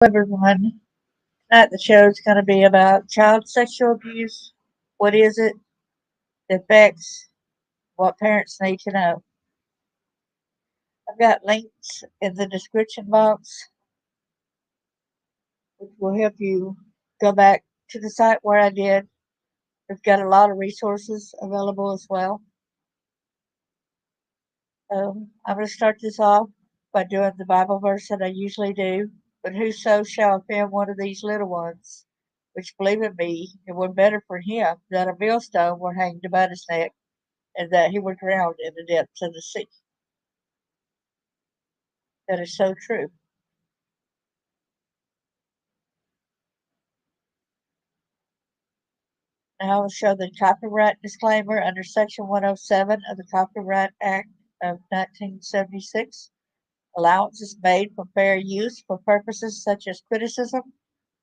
Everyone. Tonight the show is going to be about child sexual abuse. What is it? The effects, what parents need to know. I've got links in the description box which will help you go back to the site where I did. We've got a lot of resources available as well. I'm going to start this off by doing the Bible verse that I usually do. But whoso shall offend one of these little ones, which believe in me, it were better for him that a millstone were hanged about his neck, and that he were drowned in the depths of the sea. That is so true. Now I will show the copyright disclaimer under Section 107 of the Copyright Act of 1976. Allowance is made for fair use for purposes such as criticism,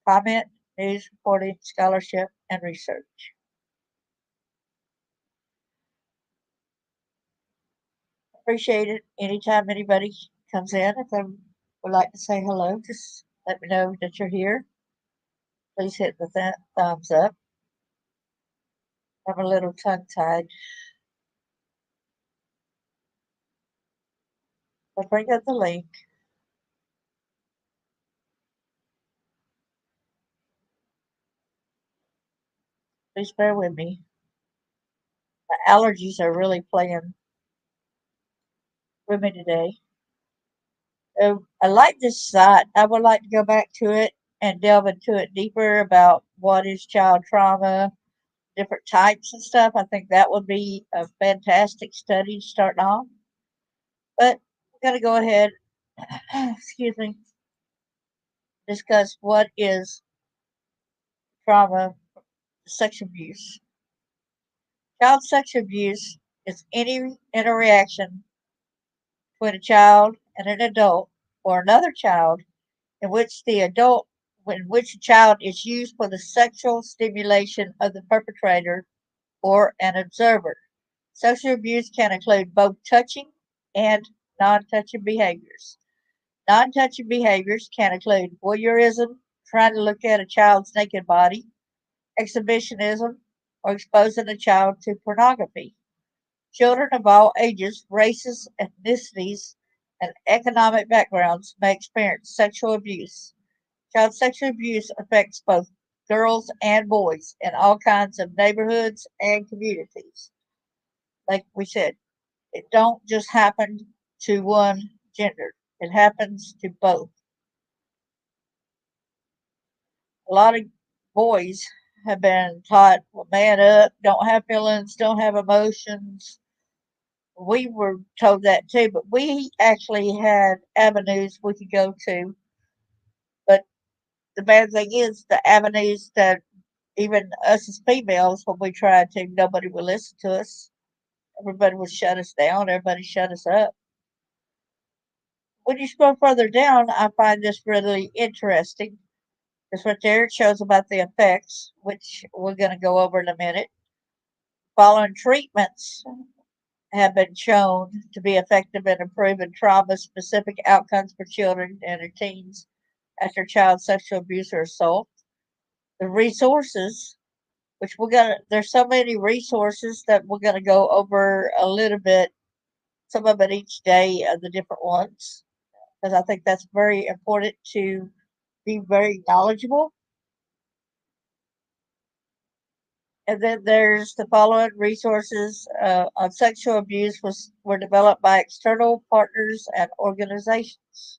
comment, news reporting, scholarship, and research. Appreciate it anytime anybody comes in. If they would like to say hello, just let me know that you're here. Please hit the thumbs up. I'm a little tongue tied. I'll bring up the link. Please bear with me. The allergies are really playing with me today. I like this site. I would like to go back to it and delve into it deeper about what is child trauma, different types and stuff. I think that would be a fantastic study starting off. But I'm going to go ahead, excuse me, discuss what is trauma, sex abuse. Child sex abuse is any interaction between a child and an adult or another child in which a child is used for the sexual stimulation of the perpetrator or an observer. Sexual abuse can include both touching and non-touching behaviors. Non-touching behaviors can include voyeurism, trying to look at a child's naked body, exhibitionism, or exposing a child to pornography. Children of all ages, races, ethnicities, and economic backgrounds may experience sexual abuse. Child sexual abuse affects both girls and boys in all kinds of neighborhoods and communities. Like we said, it don't just happen to one gender. It happens to both. A lot of boys have been taught, well, man up, don't have feelings, don't have emotions. We were told that too, but we actually had avenues we could go to. But the bad thing is the avenues that even us as females, when we tried to, nobody would listen to us. Everybody would shut us down. Everybody shut us up. When you scroll further down, I find this really interesting. This right there it shows about the effects, which we're going to go over in a minute. Following treatments have been shown to be effective in improving trauma-specific outcomes for children and their teens after child sexual abuse or assault. The resources, which there's so many resources that we're gonna go over a little bit, some of it each day of the different ones, because I think that's very important to be very knowledgeable. And then there's the following resources on sexual abuse were developed by external partners and organizations.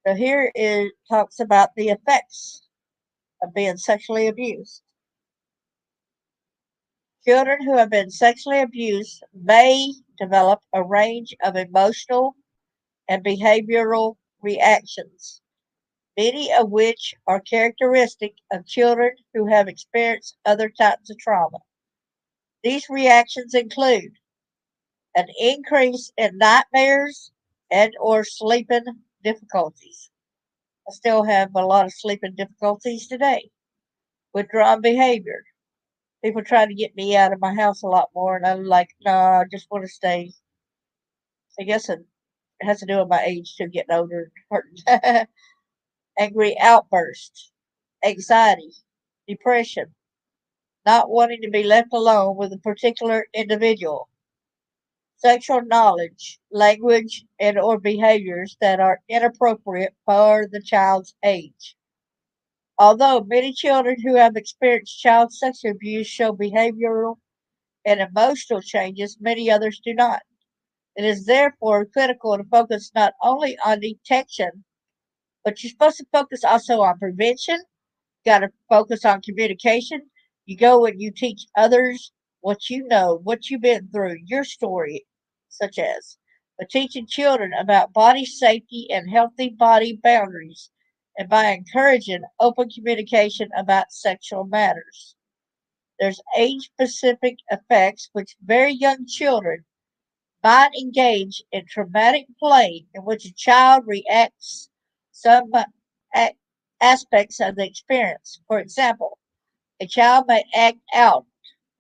So here it talks about the effects of being sexually abused. Children who have been sexually abused may develop a range of emotional and behavioral reactions, many of which are characteristic of children who have experienced other types of trauma. These reactions include an increase in nightmares and or sleeping difficulties. I still have a lot of sleeping difficulties today. Withdrawn behavior. People try to get me out of my house a lot more, and I'm like, no, I just want to stay I guess it has to do with my age too, getting older. Angry outbursts, anxiety, depression, not wanting to be left alone with a particular individual, sexual knowledge, language, and or behaviors that are inappropriate for the child's age. Although many children who have experienced child sexual abuse show behavioral and emotional changes, many others do not. It is therefore critical to focus not only on detection, but you're supposed to focus also on prevention. Got to focus on communication. You go and you teach others what you know, what you've been through, your story, such as. But teaching children about body safety and healthy body boundaries, and by encouraging open communication about sexual matters. There's age specific effects which very young children might engage in traumatic play in which a child reacts some a- aspects of the experience. For example, a child may act out,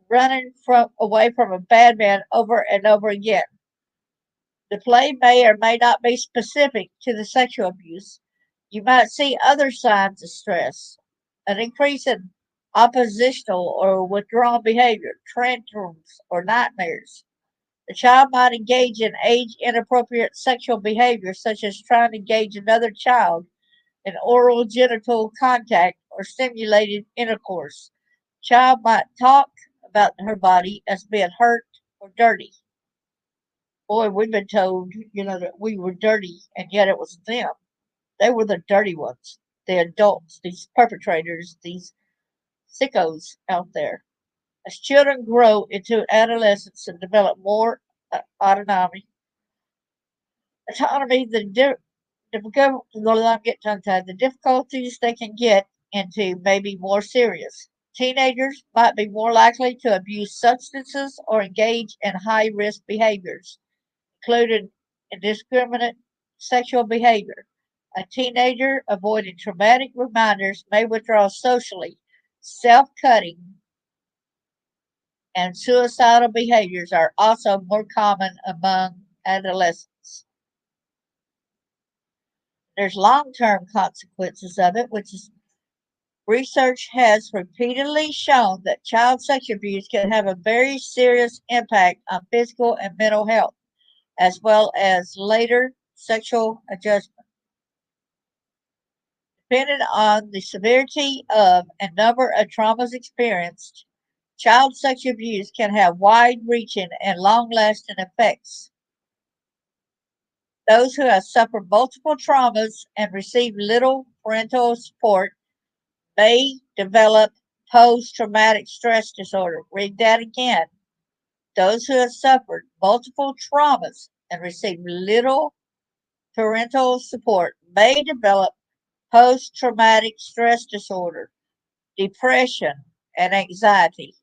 running from away from a bad man over and over again. The play may or may not be specific to the sexual abuse. You might see other signs of stress, an increase in oppositional or withdrawal behavior, tantrums, or nightmares. The child might engage in age inappropriate sexual behavior, such as trying to engage another child in oral genital contact or stimulated intercourse. Child might talk about her body as being hurt or dirty. Boy, we've been told, that we were dirty, and yet it was them. They were the dirty ones, the adults, these perpetrators, these sickos out there. As children grow into adolescence and develop more autonomy, the difficulties they can get into may be more serious. Teenagers might be more likely to abuse substances or engage in high risk behaviors, including indiscriminate sexual behavior. A teenager avoiding traumatic reminders may withdraw socially. Self cutting and suicidal behaviors are also more common among adolescents. There's long term consequences of it, which is research has repeatedly shown that child sexual abuse can have a very serious impact on physical and mental health, as well as later sexual adjustment. Depending on the severity of and number of traumas experienced, child sexual abuse can have wide reaching and long lasting effects. Those who have suffered multiple traumas and received little parental support may develop post traumatic stress disorder. Read that again. Those who have suffered multiple traumas and received little parental support may develop post traumatic stress disorder, depression, and anxiety.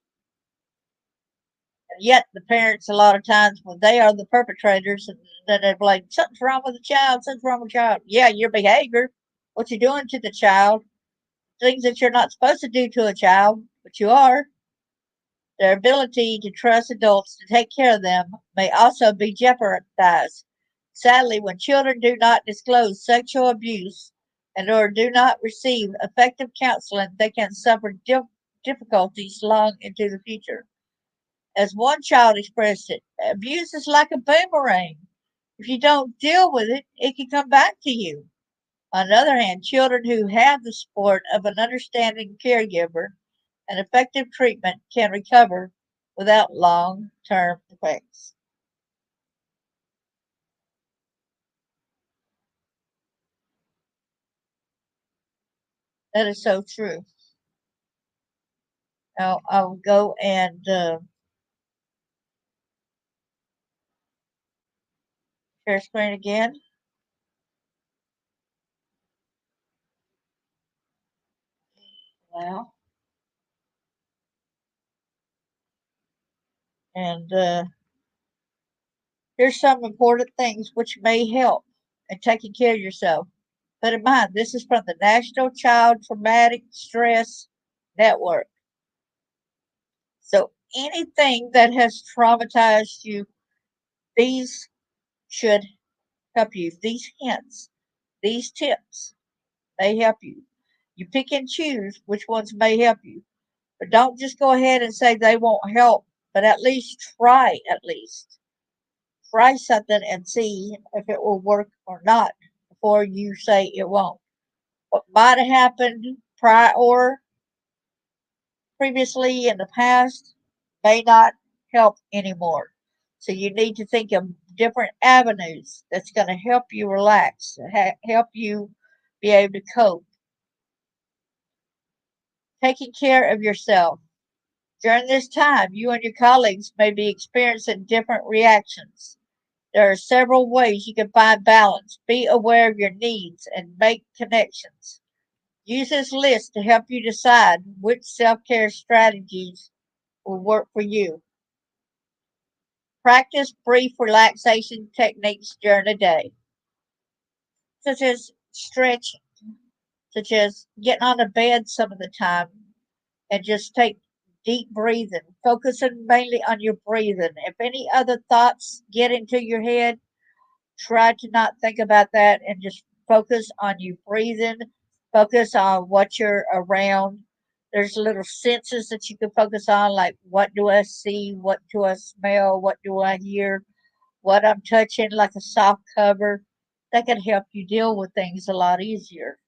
And yet, the parents, a lot of times, when they are the perpetrators, and then they're like, something's wrong with the child, something's wrong with the child. Yeah, your behavior, what you're doing to the child, things that you're not supposed to do to a child, but you are. Their ability to trust adults to take care of them may also be jeopardized. Sadly, when children do not disclose sexual abuse and or do not receive effective counseling, they can suffer difficulties long into the future. As one child expressed it, abuse is like a boomerang. If you don't deal with it, it can come back to you. On the other hand, children who have the support of an understanding caregiver and effective treatment can recover without long term effects. That is so true. Now I'll go and share screen again. Now, and here's some important things which may help in taking care of yourself. But in mind, this is from the National Child Traumatic Stress Network. So anything that has traumatized you, these should help you. These hints, these tips may help you. You pick and choose which ones may help you. But don't just go ahead and say they won't help, but at least try, at least. Try something and see if it will work or not before you say it won't. What might have happened prior previously in the past may not help anymore. So you need to think of different avenues that's going to help you relax, help you be able to cope. Taking care of yourself. During this time, you and your colleagues may be experiencing different reactions. There are several ways you can find balance. Be aware of your needs and make connections. Use this list to help you decide which self care strategies will work for you. Practice brief relaxation techniques during the day, such as stretching, such as getting on the bed some of the time and just take deep breathing, focusing mainly on your breathing. If any other thoughts get into your head, try to not think about that and just focus on you breathing, focus on what you're around. There's little senses that you can focus on, like what do I see, what do I smell, what do I hear, what I'm touching, like a soft cover. That can help you deal with things a lot easier.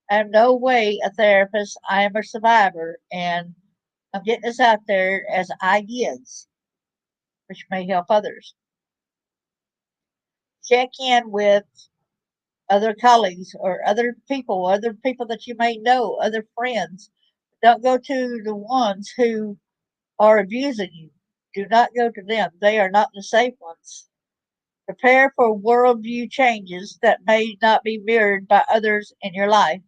I'm no way a therapist. I am a survivor, and I'm getting this out there as ideas, which may help others. Check in with other colleagues or other people that you may know, other friends. Don't go to the ones who are abusing you. Do not go to them. They are not the safe ones. Prepare for worldview changes that may not be mirrored by others in your life.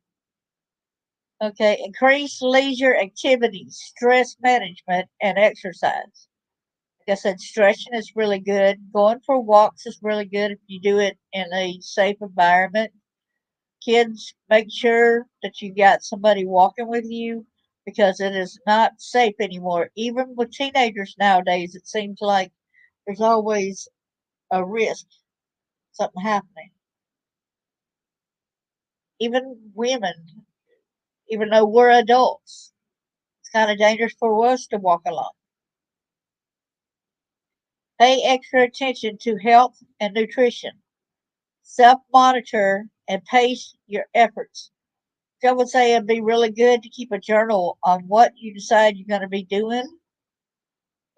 Okay, increase leisure activities, stress management, and exercise. Like I said, stretching is really good. Going for walks is really good if you do it in a safe environment. Kids, make sure that you got somebody walking with you because it is not safe anymore. Even with teenagers nowadays, it seems like there's always a risk of something happening. Even women, even though we're adults, it's kind of dangerous for us to walk alone. Pay extra attention to health and nutrition. Self monitor and pace your efforts. I would say it'd be really good to keep a journal on what you decide you're going to be doing.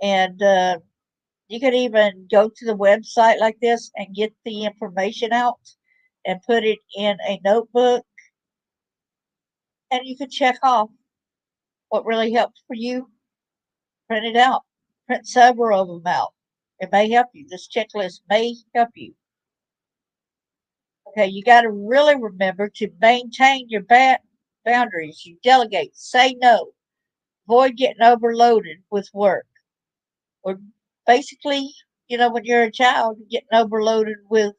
And you could even go to the website like this and get the information out and put it in a notebook. And you could check off what really helps for you. Print it out. Print several of them out. It may help you. This checklist may help you. Okay, you got to really remember to maintain your boundaries. You delegate, say no, avoid getting overloaded with work. Or basically, when you're a child, getting overloaded with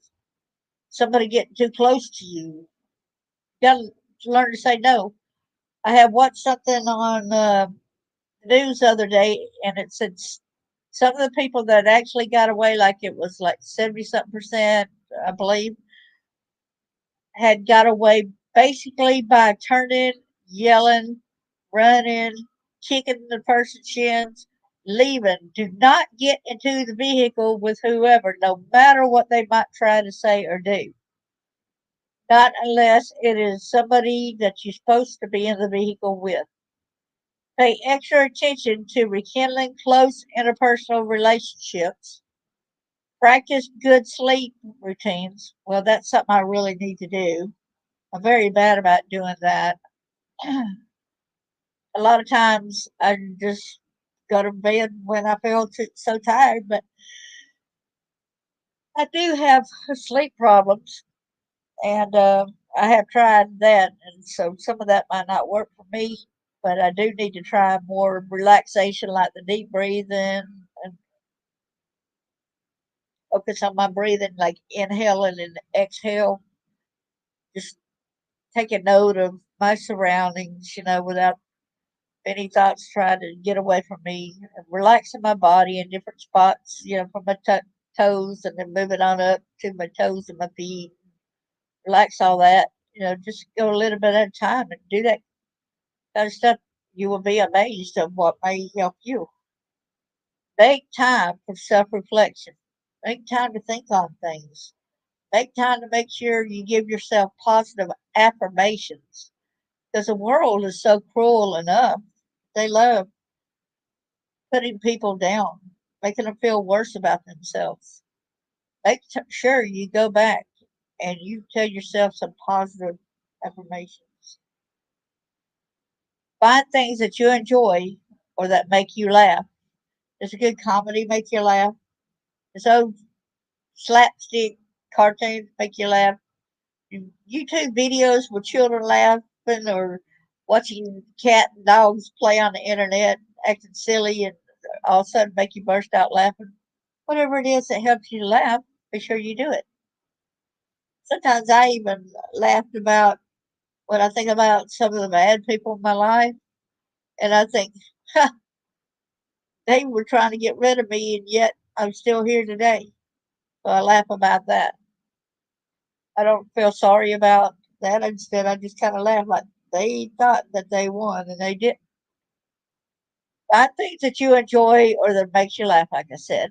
somebody getting too close to you. You got to learn to say no. I had watched something on the news the other day, and it said some of the people that actually got away, like it was like 70 something percent, I believe, had got away basically by turning, yelling, running, kicking the person's shins, leaving. Do not get into the vehicle with whoever, no matter what they might try to say or do. Not unless it is somebody that you're supposed to be in the vehicle with. Pay extra attention to rekindling close interpersonal relationships. Practice good sleep routines. Well, that's something I really need to do. I'm very bad about doing that. A lot of times I just go to bed when I feel so tired, but I do have sleep problems, and I have tried that, and so some of that might not work for me. But I do need to try more relaxation, like the deep breathing, and focus on my breathing, like inhaling and exhale. Just take a note of my surroundings, without any thoughts trying to get away from me, and relaxing my body in different spots, from my toes and then move it on up to my toes and my feet. Relax all that. Just go a little bit at a time and do that kind of stuff. You will be amazed of what may help you. Make time for self reflection. Make time to think on things. Make time to make sure you give yourself positive affirmations. Because the world is so cruel enough. They love putting people down, making them feel worse about themselves. Make sure you go back and you tell yourself some positive affirmations. Find things that you enjoy or that make you laugh. Does a good comedy make you laugh? Does old slapstick cartoons make you laugh? YouTube videos with children laughing or watching cat and dogs play on the internet, acting silly, and all of a sudden make you burst out laughing. Whatever it is that helps you laugh, be sure you do it. Sometimes I even laughed about when I think about some of the bad people in my life, and I think, huh, they were trying to get rid of me, and yet I'm still here today. So I laugh about that. I don't feel sorry about that. Instead, I just kind of laugh like they thought that they won, and they didn't. Find things that you enjoy or that makes you laugh, like I said.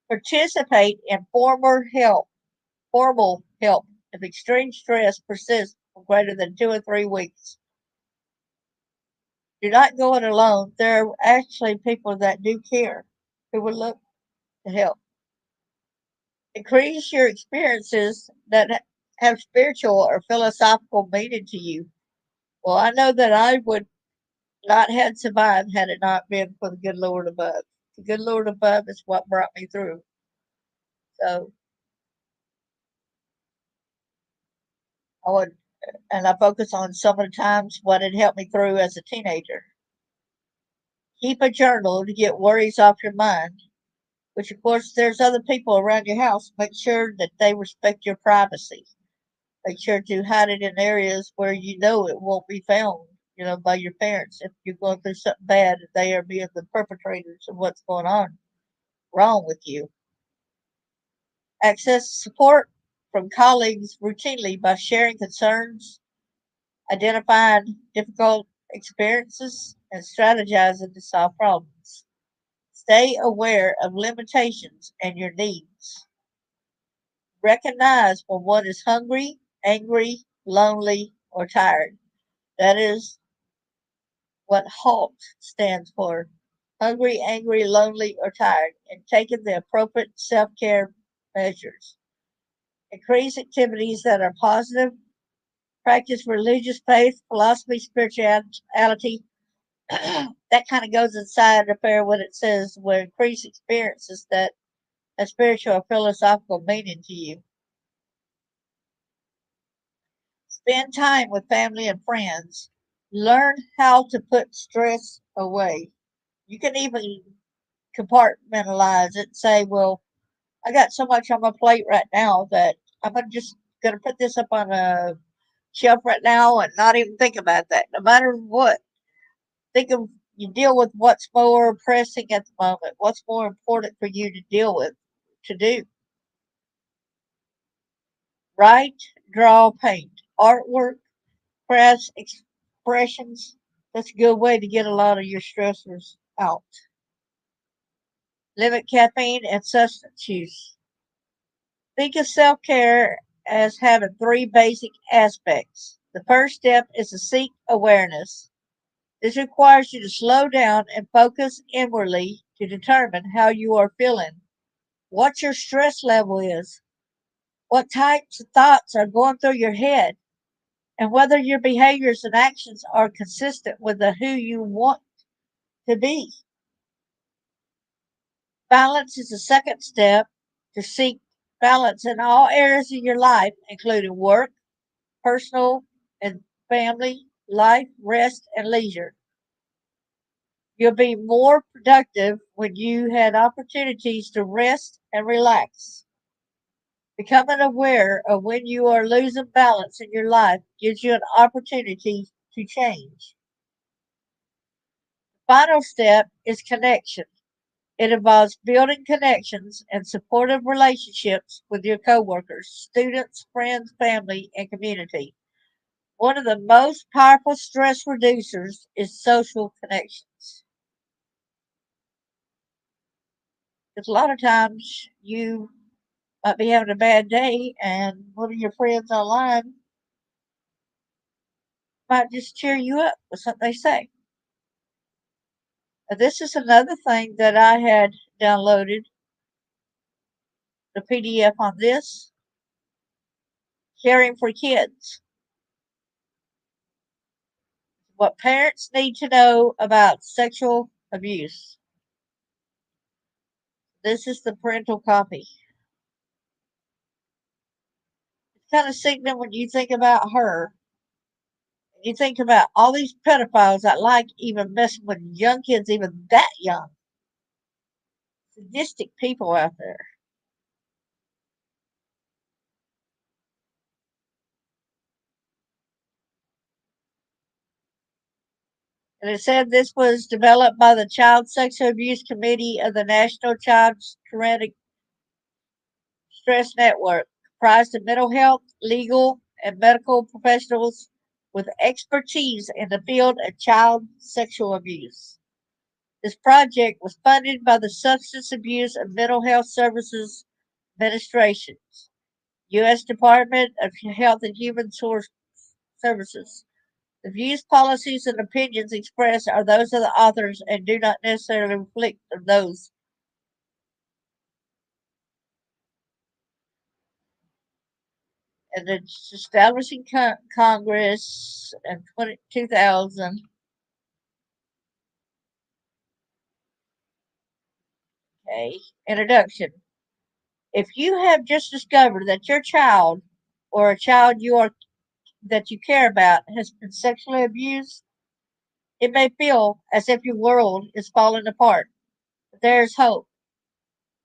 Participate in formal help if extreme stress persists for greater than 2 or 3 weeks. You're not going alone. There are actually people that do care who would look to help. Increase your experiences that have spiritual or philosophical meaning to you. Well, I know that I would not have survived had it not been for the good Lord above. The good Lord above is what brought me through. So I would, and I focus on some of the times what had helped me through as a teenager. Keep a journal to get worries off your mind, which of course there's other people around your house. Make sure that they respect your privacy. Make sure to hide it in areas where you know it won't be found, by your parents. If you're going through something bad, they are being the perpetrators of what's going on wrong with you. Access support from colleagues routinely by sharing concerns, identifying difficult experiences, and strategizing to solve problems. Stay aware of limitations and your needs. Recognize when one is hungry, angry, lonely, or tired. That is what HALT stands for. Hungry, angry, lonely, or tired, and taking the appropriate self care measures. Increase activities that are positive. Practice religious faith, philosophy, spirituality. That kind of goes inside the pair what it says, where increase experiences that have spiritual or philosophical meaning to you. Spend time with family and friends. Learn how to put stress away. You can even compartmentalize it. Say, well, I got so much on my plate right now that just gonna put this up on a shelf right now and not even think about that. No matter what, think of you deal with what's more pressing at the moment. What's more important for you to deal with to do. Write, draw, paint, artwork, crafts, expressions. That's a good way to get a lot of your stressors out. Limit caffeine and substance use. Think of self care as having three basic aspects. The first step is to seek awareness. This requires you to slow down and focus inwardly to determine how you are feeling, what your stress level is, what types of thoughts are going through your head, and whether your behaviors and actions are consistent with the who you want to be. Balance is the second step to seek balance in all areas of your life, including work, personal and family life, rest, and leisure. You'll be more productive when you had opportunities to rest and relax. Becoming aware of when you are losing balance in your life gives you an opportunity to change. Final step is connection. It involves building connections and supportive relationships with your coworkers, students, friends, family, and community. One of the most powerful stress reducers is social connections. Because a lot of times you might be having a bad day, and one of your friends online might just cheer you up with something they say. Now, this is another thing that I had downloaded the PDF on this caring for kids. What parents need to know about sexual abuse. This is the parental copy. It's kind of sickening when you think about her. You think about all these pedophiles that like even messing with young kids, even that young. Sadistic people out there. And it said this was developed by the Child Sexual Abuse Committee of the National Child Traumatic Stress Network, comprised of mental health, legal, and medical professionals with expertise in the field of child sexual abuse. This project was funded by the Substance Abuse and Mental Health Services Administration, U.S. Department of Health and Human Services. The views, policies, and opinions expressed are those of the authors and do not necessarily reflect those. And it's establishing Congress in 2000. Okay. Introduction. If you have just discovered that your child or a child that you care about has been sexually abused, it may feel as if your world is falling apart. But there is hope.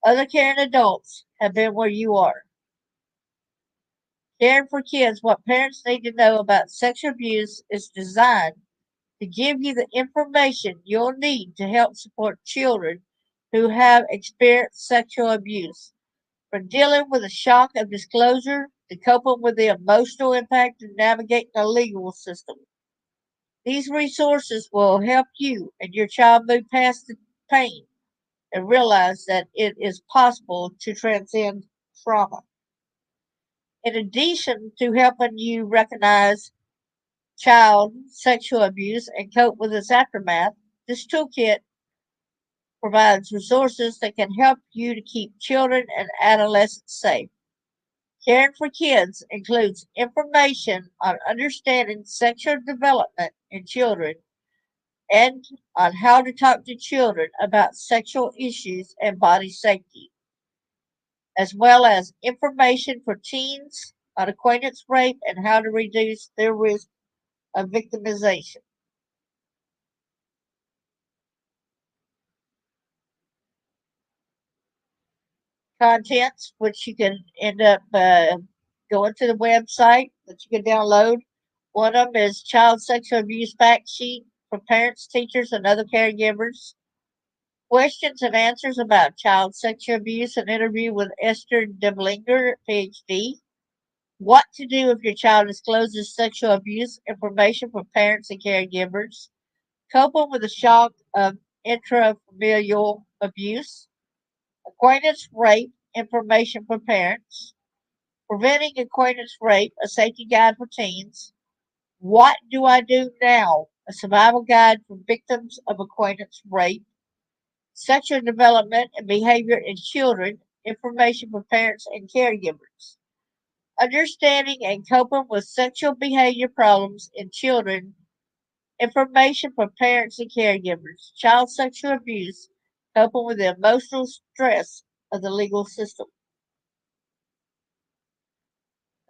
Other caring adults have been where you are. Caring for Kids, what parents need to know about sexual abuse is designed to give you the information you'll need to help support children who have experienced sexual abuse. From dealing with the shock of disclosure to coping with the emotional impact of navigating the legal system. These resources will help you and your child move past the pain and realize that it is possible to transcend trauma. In addition to helping you recognize child sexual abuse and cope with its aftermath, this toolkit provides resources that can help you to keep children and adolescents safe. Caring for Kids includes information on understanding sexual development in children and on how to talk to children about sexual issues and body safety, as well as information for teens on acquaintance rape and how to reduce their risk of victimization. Contents, which you can end up going to the website that you can download. One of them is Child Sexual Abuse Fact Sheet for parents, teachers, and other caregivers. Questions and answers about child sexual abuse, an interview with Esther Deblinger, PhD. What to do if your child discloses sexual abuse, information for parents and caregivers. Coping with the shock of intrafamilial abuse. Acquaintance rape, information for parents. Preventing acquaintance rape, a safety guide for teens. What do I do now? A survival guide for victims of acquaintance rape. Sexual development and behavior in children, information for parents and caregivers. Understanding and coping with sexual behavior problems in children, information for parents and caregivers. Child sexual abuse, coping with the emotional stress of the legal system.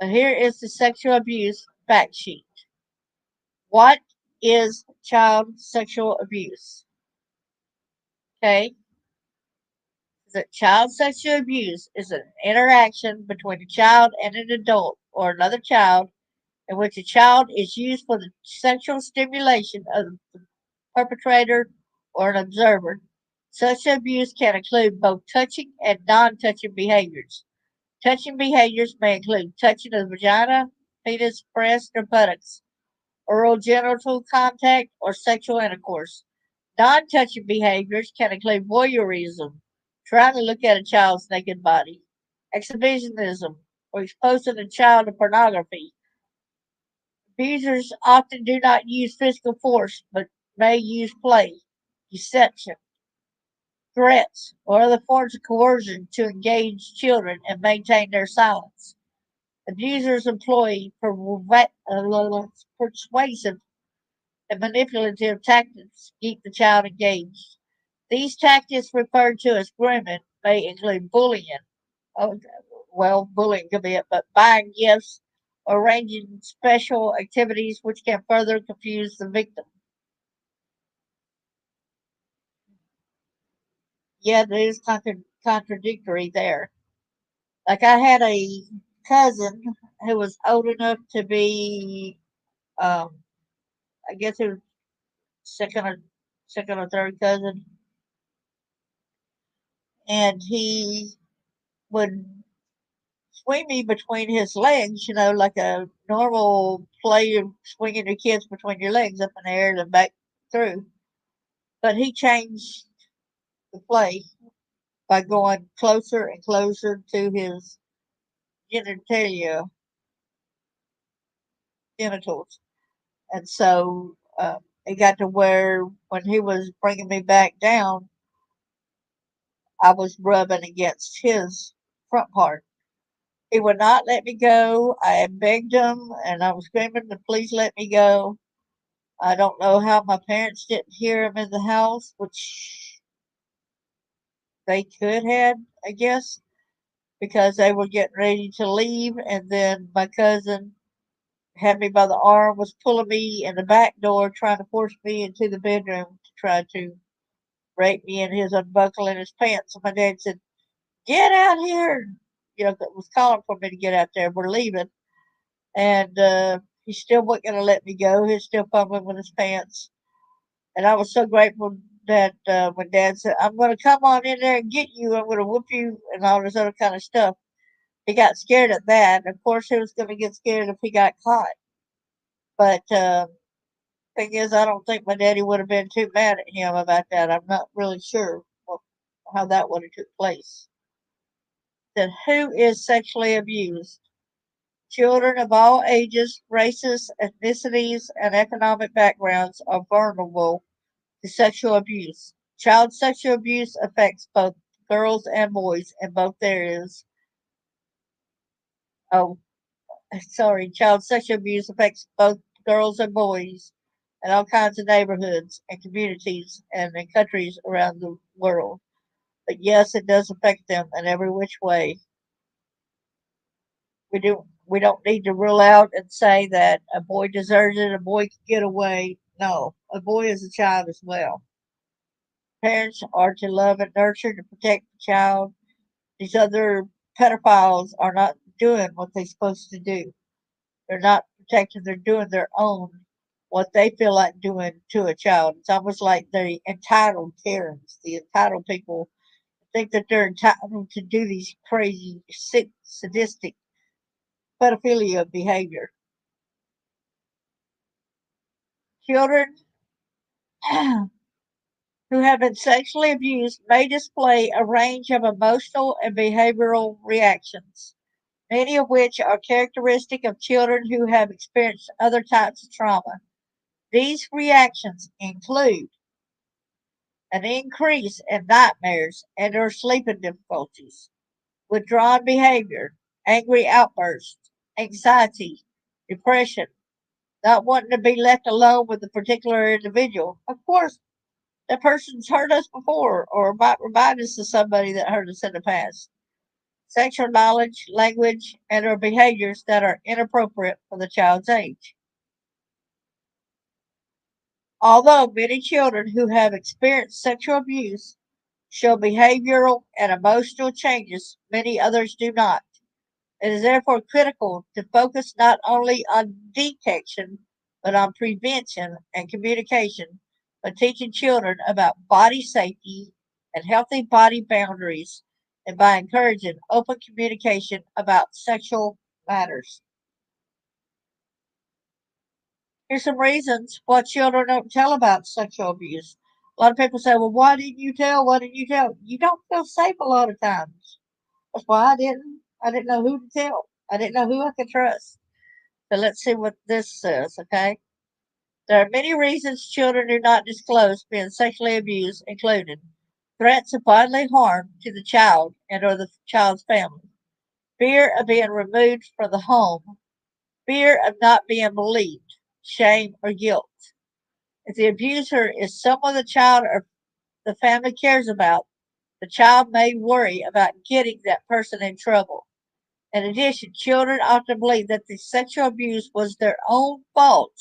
Now here is the sexual abuse fact sheet. What is child sexual abuse? Okay, that child sexual abuse is an interaction between a child and an adult or another child in which a child is used for the sexual stimulation of the perpetrator or an observer. Such abuse can include both touching and non touching behaviors. Touching behaviors may include touching of the vagina, penis, breast, or buttocks, oral genital contact, or sexual intercourse. Non touching behaviors can include voyeurism, trying to look at a child's naked body, exhibitionism, or exposing a child to pornography. Abusers often do not use physical force, but may use play, deception, threats, or other forms of coercion to engage children and maintain their silence. Abusers employ persuasive and manipulative tactics to keep the child engaged. These tactics, referred to as grooming, may include bullying. Oh, well, bullying could be it, but buying gifts or arranging special activities which can further confuse the victim. Yeah, there is contradictory there. Like I had a cousin who was old enough to be, I guess it was second or second or third cousin, and he would swing me between his legs, like a normal play of swinging your kids between your legs up in the air and back through. But he changed the play by going closer and closer to his genitalia, genitals. And so it got to where when he was bringing me back down, I was rubbing against his front part. He would not let me go. I begged him and I was screaming to please let me go. I don't know how my parents didn't hear him in the house, which they could have, I guess, because they were getting ready to leave. And then my cousin had me by the arm, was pulling me in the back door, trying to force me into the bedroom to try to rape me in his unbuckling his pants. And my dad said, "Get out here!" Was calling for me to get out there. We're leaving. And he still wasn't going to let me go. He was still fumbling with his pants. And I was so grateful that when Dad said, "I'm going to come on in there and get you, I'm going to whoop you," and all this other kind of stuff, he got scared at that. Of course, he was going to get scared if he got caught. But thing is, I don't think my daddy would have been too mad at him about that. I'm not really sure how that would have took place. Then who is sexually abused? Children of all ages, races, ethnicities, and economic backgrounds are vulnerable to sexual abuse. Child sexual abuse affects both girls and boys in both areas. Oh, sorry, child sexual abuse affects both girls and boys in all kinds of neighborhoods and communities and in countries around the world. But yes, it does affect them in every which way. We don't need to rule out and say that a boy deserves it, a boy can get away. No, a boy is a child as well. Parents are to love and nurture to protect the child. These other pedophiles are not doing what they're supposed to do. They're not protecting, they're doing their own, what they feel like doing to a child. It's almost like the entitled Karens, the entitled people think that they're entitled to do these crazy, sick, sadistic pedophilia behavior. Children who have been sexually abused may display a range of emotional and behavioral reactions, many of which are characteristic of children who have experienced other types of trauma. These reactions include an increase in nightmares and or sleeping difficulties, withdrawn behavior, angry outbursts, anxiety, depression, not wanting to be left alone with a particular individual. Of course, that person's hurt us before or might remind us of somebody that hurt us in the past. Sexual knowledge, language, and or behaviors that are inappropriate for the child's age. Although many children who have experienced sexual abuse show behavioral and emotional changes, many others do not. It is therefore critical to focus not only on detection, but on prevention and communication by teaching children about body safety and healthy body boundaries, and by encouraging open communication about sexual matters. Here's some reasons why children don't tell about sexual abuse. A lot of people say, well, why didn't you tell? Why didn't you tell? You don't feel safe a lot of times. That's why I didn't. I didn't know who to tell. I didn't know who I could trust. So let's see what this says, okay? There are many reasons children do not disclose being sexually abused, including threats of bodily harm to the child and or the child's family, fear of being removed from the home, fear of not being believed, shame or guilt. If the abuser is someone the child or the family cares about, the child may worry about getting that person in trouble. In addition, children often believe that the sexual abuse was their own fault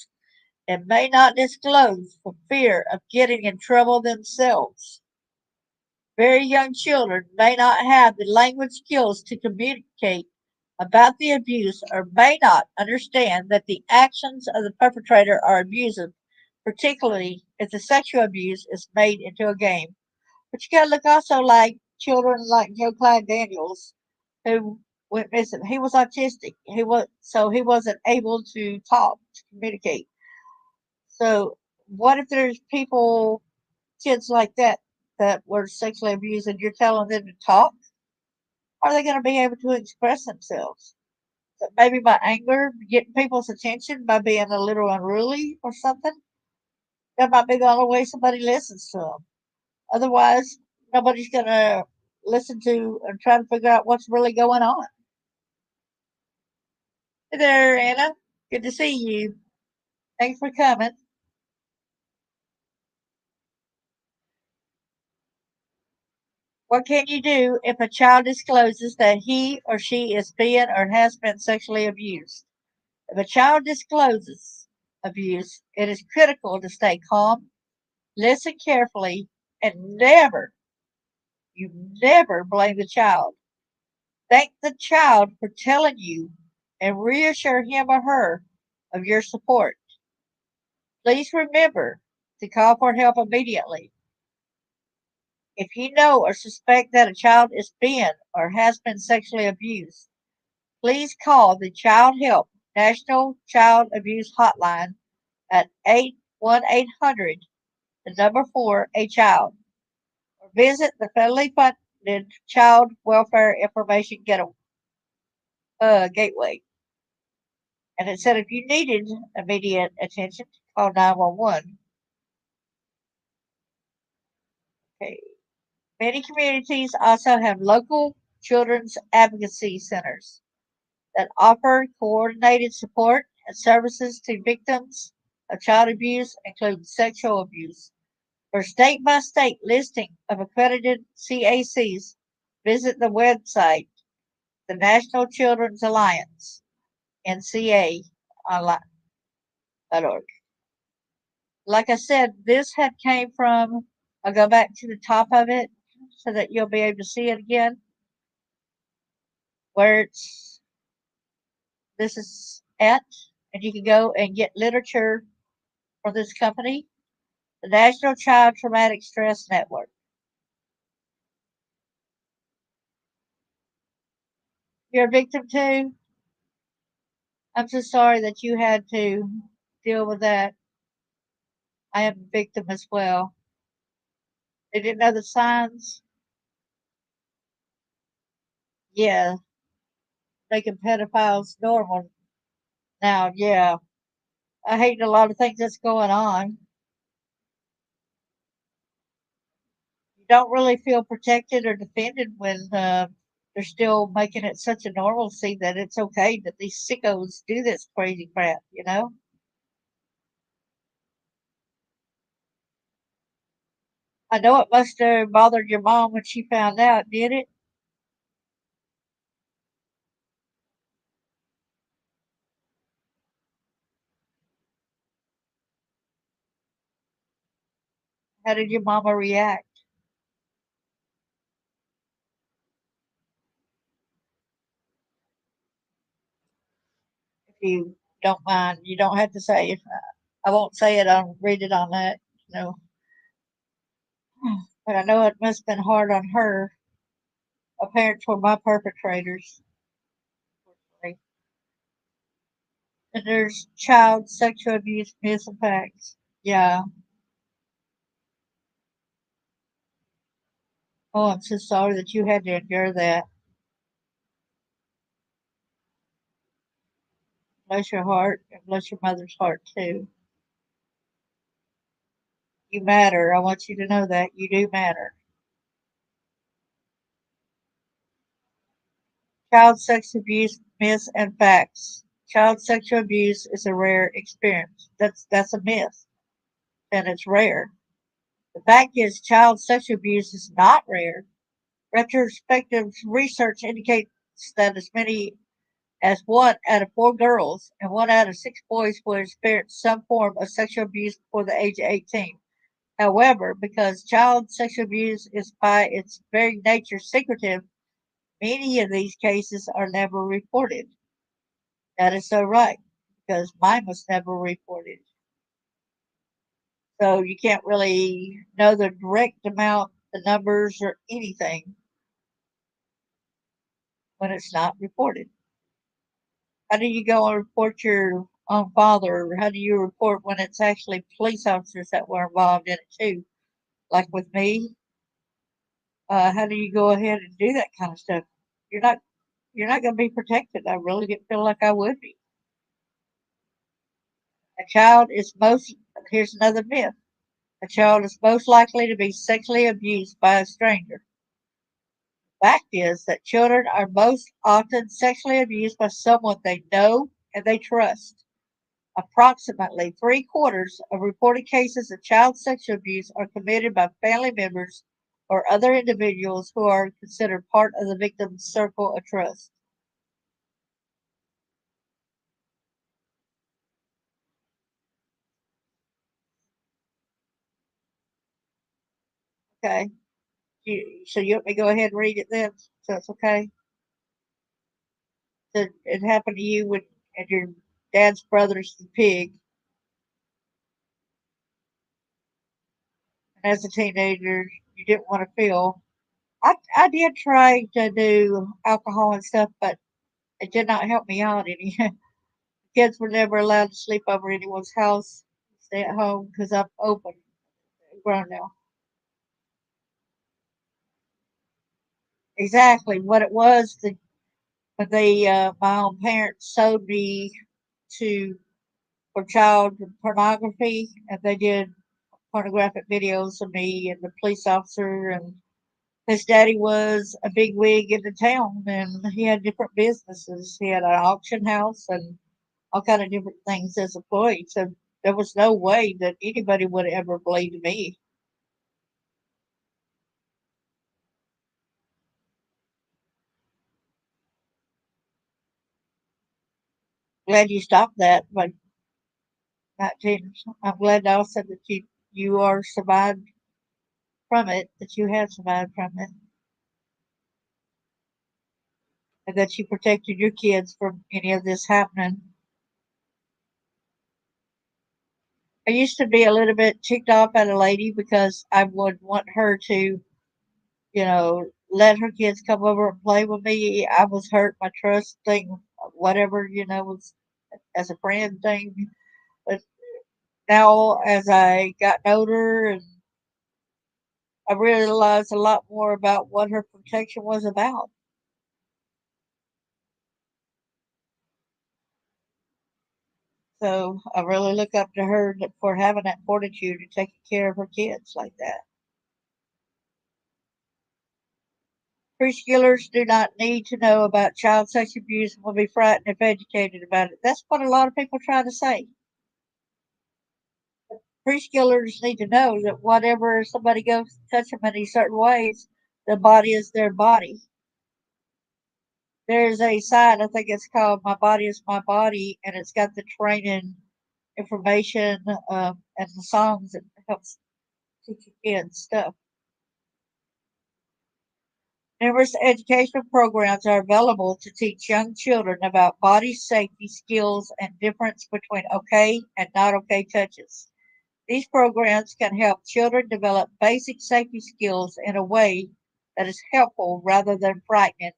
and may not disclose for fear of getting in trouble themselves. Very young children may not have the language skills to communicate about the abuse or may not understand that the actions of the perpetrator are abusive, particularly if the sexual abuse is made into a game. But you gotta look also like children like Joe Clyde Daniels, who went missing. He was autistic. He wasn't able to talk, to communicate. So what if there's people, kids like that were sexually abused, and you're telling them to talk? Are they going to be able to express themselves? So maybe by anger, getting people's attention by being a little unruly or something. That might be the only way somebody listens to them. Otherwise, nobody's going to listen to and try to figure out what's really going on. Hey there, Anna. Good to see you. Thanks for coming. What can you do if a child discloses that he or she is being or has been sexually abused? If a child discloses abuse, it is critical to stay calm, listen carefully, and you never blame the child. Thank the child for telling you and reassure him or her of your support. Please remember to call for help immediately. If you know or suspect that a child is being or has been sexually abused, please call the Child Help National Child Abuse Hotline at 81800, the number 4, a child, or visit the federally funded Child Welfare Information Gateway. And it said if you needed immediate attention, call 911. Okay. Many communities also have local children's advocacy centers that offer coordinated support and services to victims of child abuse, including sexual abuse. For state by state listing of accredited CACs, visit the website, the National Children's Alliance, NCA online.org. Like I said, this had came from, I'll go back to the top of it so that you'll be able to see it again, where this is at, and you can go and get literature for this company, the National Child Traumatic Stress Network. You're a victim too? I'm so sorry that you had to deal with that. I am a victim as well. They didn't know the signs. Yeah, making pedophiles normal now. Yeah, I hate a lot of things that's going on. You don't really feel protected or defended when they're still making it such a normalcy that it's okay that these sickos do this crazy crap, you know? I know it must have bothered your mom when she found out, did it? How did your mama react? If you don't mind, you don't have to say it. I won't say it. I'll read it on that. You know. but I know it must have been hard on her. My parents were my perpetrators. And there's child sexual abuse myths and facts. Yeah. Oh, I'm so sorry that you had to endure that. Bless your heart and bless your mother's heart too. You matter. I want you to know that you do matter. Child sex abuse myths and facts. Child sexual abuse is a rare experience. That's a myth, and it's rare. The fact is, child sexual abuse is not rare. Retrospective research indicates that as many as 1 out of 4 girls and 1 out of 6 boys will experience some form of sexual abuse before the age of 18. However, because child sexual abuse is by its very nature secretive, many of these cases are never reported. That is so right, because mine was never reported. So you can't really know the direct amount, the numbers, or anything when it's not reported. How do you go and report your own father? Or how do you report when it's actually police officers that were involved in it too? Like with me, how do you go ahead and do that kind of stuff? You're not you're not going to be protected. I really didn't feel like I would be. A child is most Here's another myth. A child is most likely to be sexually abused by a stranger. Fact is that children are most often sexually abused by someone they know and they trust. Approximately three-quarters of reported cases of child sexual abuse are committed by family members or other individuals who are considered part of the victim's circle of trust. Okay. So you want me to go ahead and read it then? So it's okay? So it happened to you with and your dad's brother's the pig. And as a teenager, you didn't want to feel. I did try to do alcohol and stuff, but it did not help me out any. Kids were never allowed to sleep over anyone's house, stay at home because I'm open, grown now. Exactly what it was. My own parents sold me to for child pornography, and they did pornographic videos of me and the police officer. And his daddy was a big wig in the town, and he had different businesses. He had an auction house and all kind of different things as a employee. So there was no way that anybody would ever believe me. Glad you stopped that, but 19. I'm glad also that you are survived from it, that you have survived from it, and that you protected your kids from any of this happening. I used to be a little bit ticked off at a lady because I would want her to, let her kids come over and play with me. I was hurt, my trust thing, whatever, was as a friend thing. But now, as I got older, and I realized a lot more about what her protection was about. So I really look up to her for having that fortitude to take care of her kids like that. Preschoolers do not need to know about child sex abuse and will be frightened if educated about it. That's what a lot of people try to say. Preschoolers need to know that whatever somebody goes to touch them in these certain ways, the body is their body. There's a site, I think it's called My Body is My Body, and it's got the training information and the songs that helps teach your kids stuff. Numerous educational programs are available to teach young children about body safety skills and difference between okay and not okay touches. These programs can help children develop basic safety skills in a way that is helpful rather than frightening.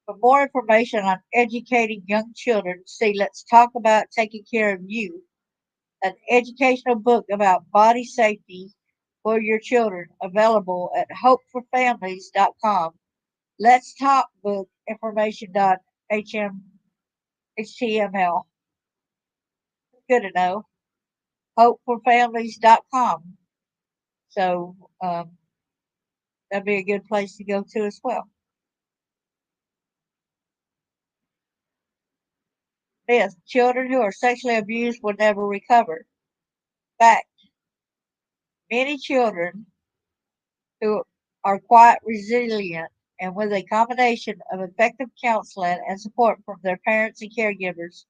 For more information on educating young children, see Let's Talk About Taking Care of You, an educational book about body safety for your children, available at hopeforfamilies.com. Let's Talk Book information.html. Good to know. Hopeforfamilies.com. So that'd be a good place to go to as well. Fifth, children who are sexually abused will never recover. Fact, many children who are quite resilient and with a combination of effective counseling and support from their parents and caregivers,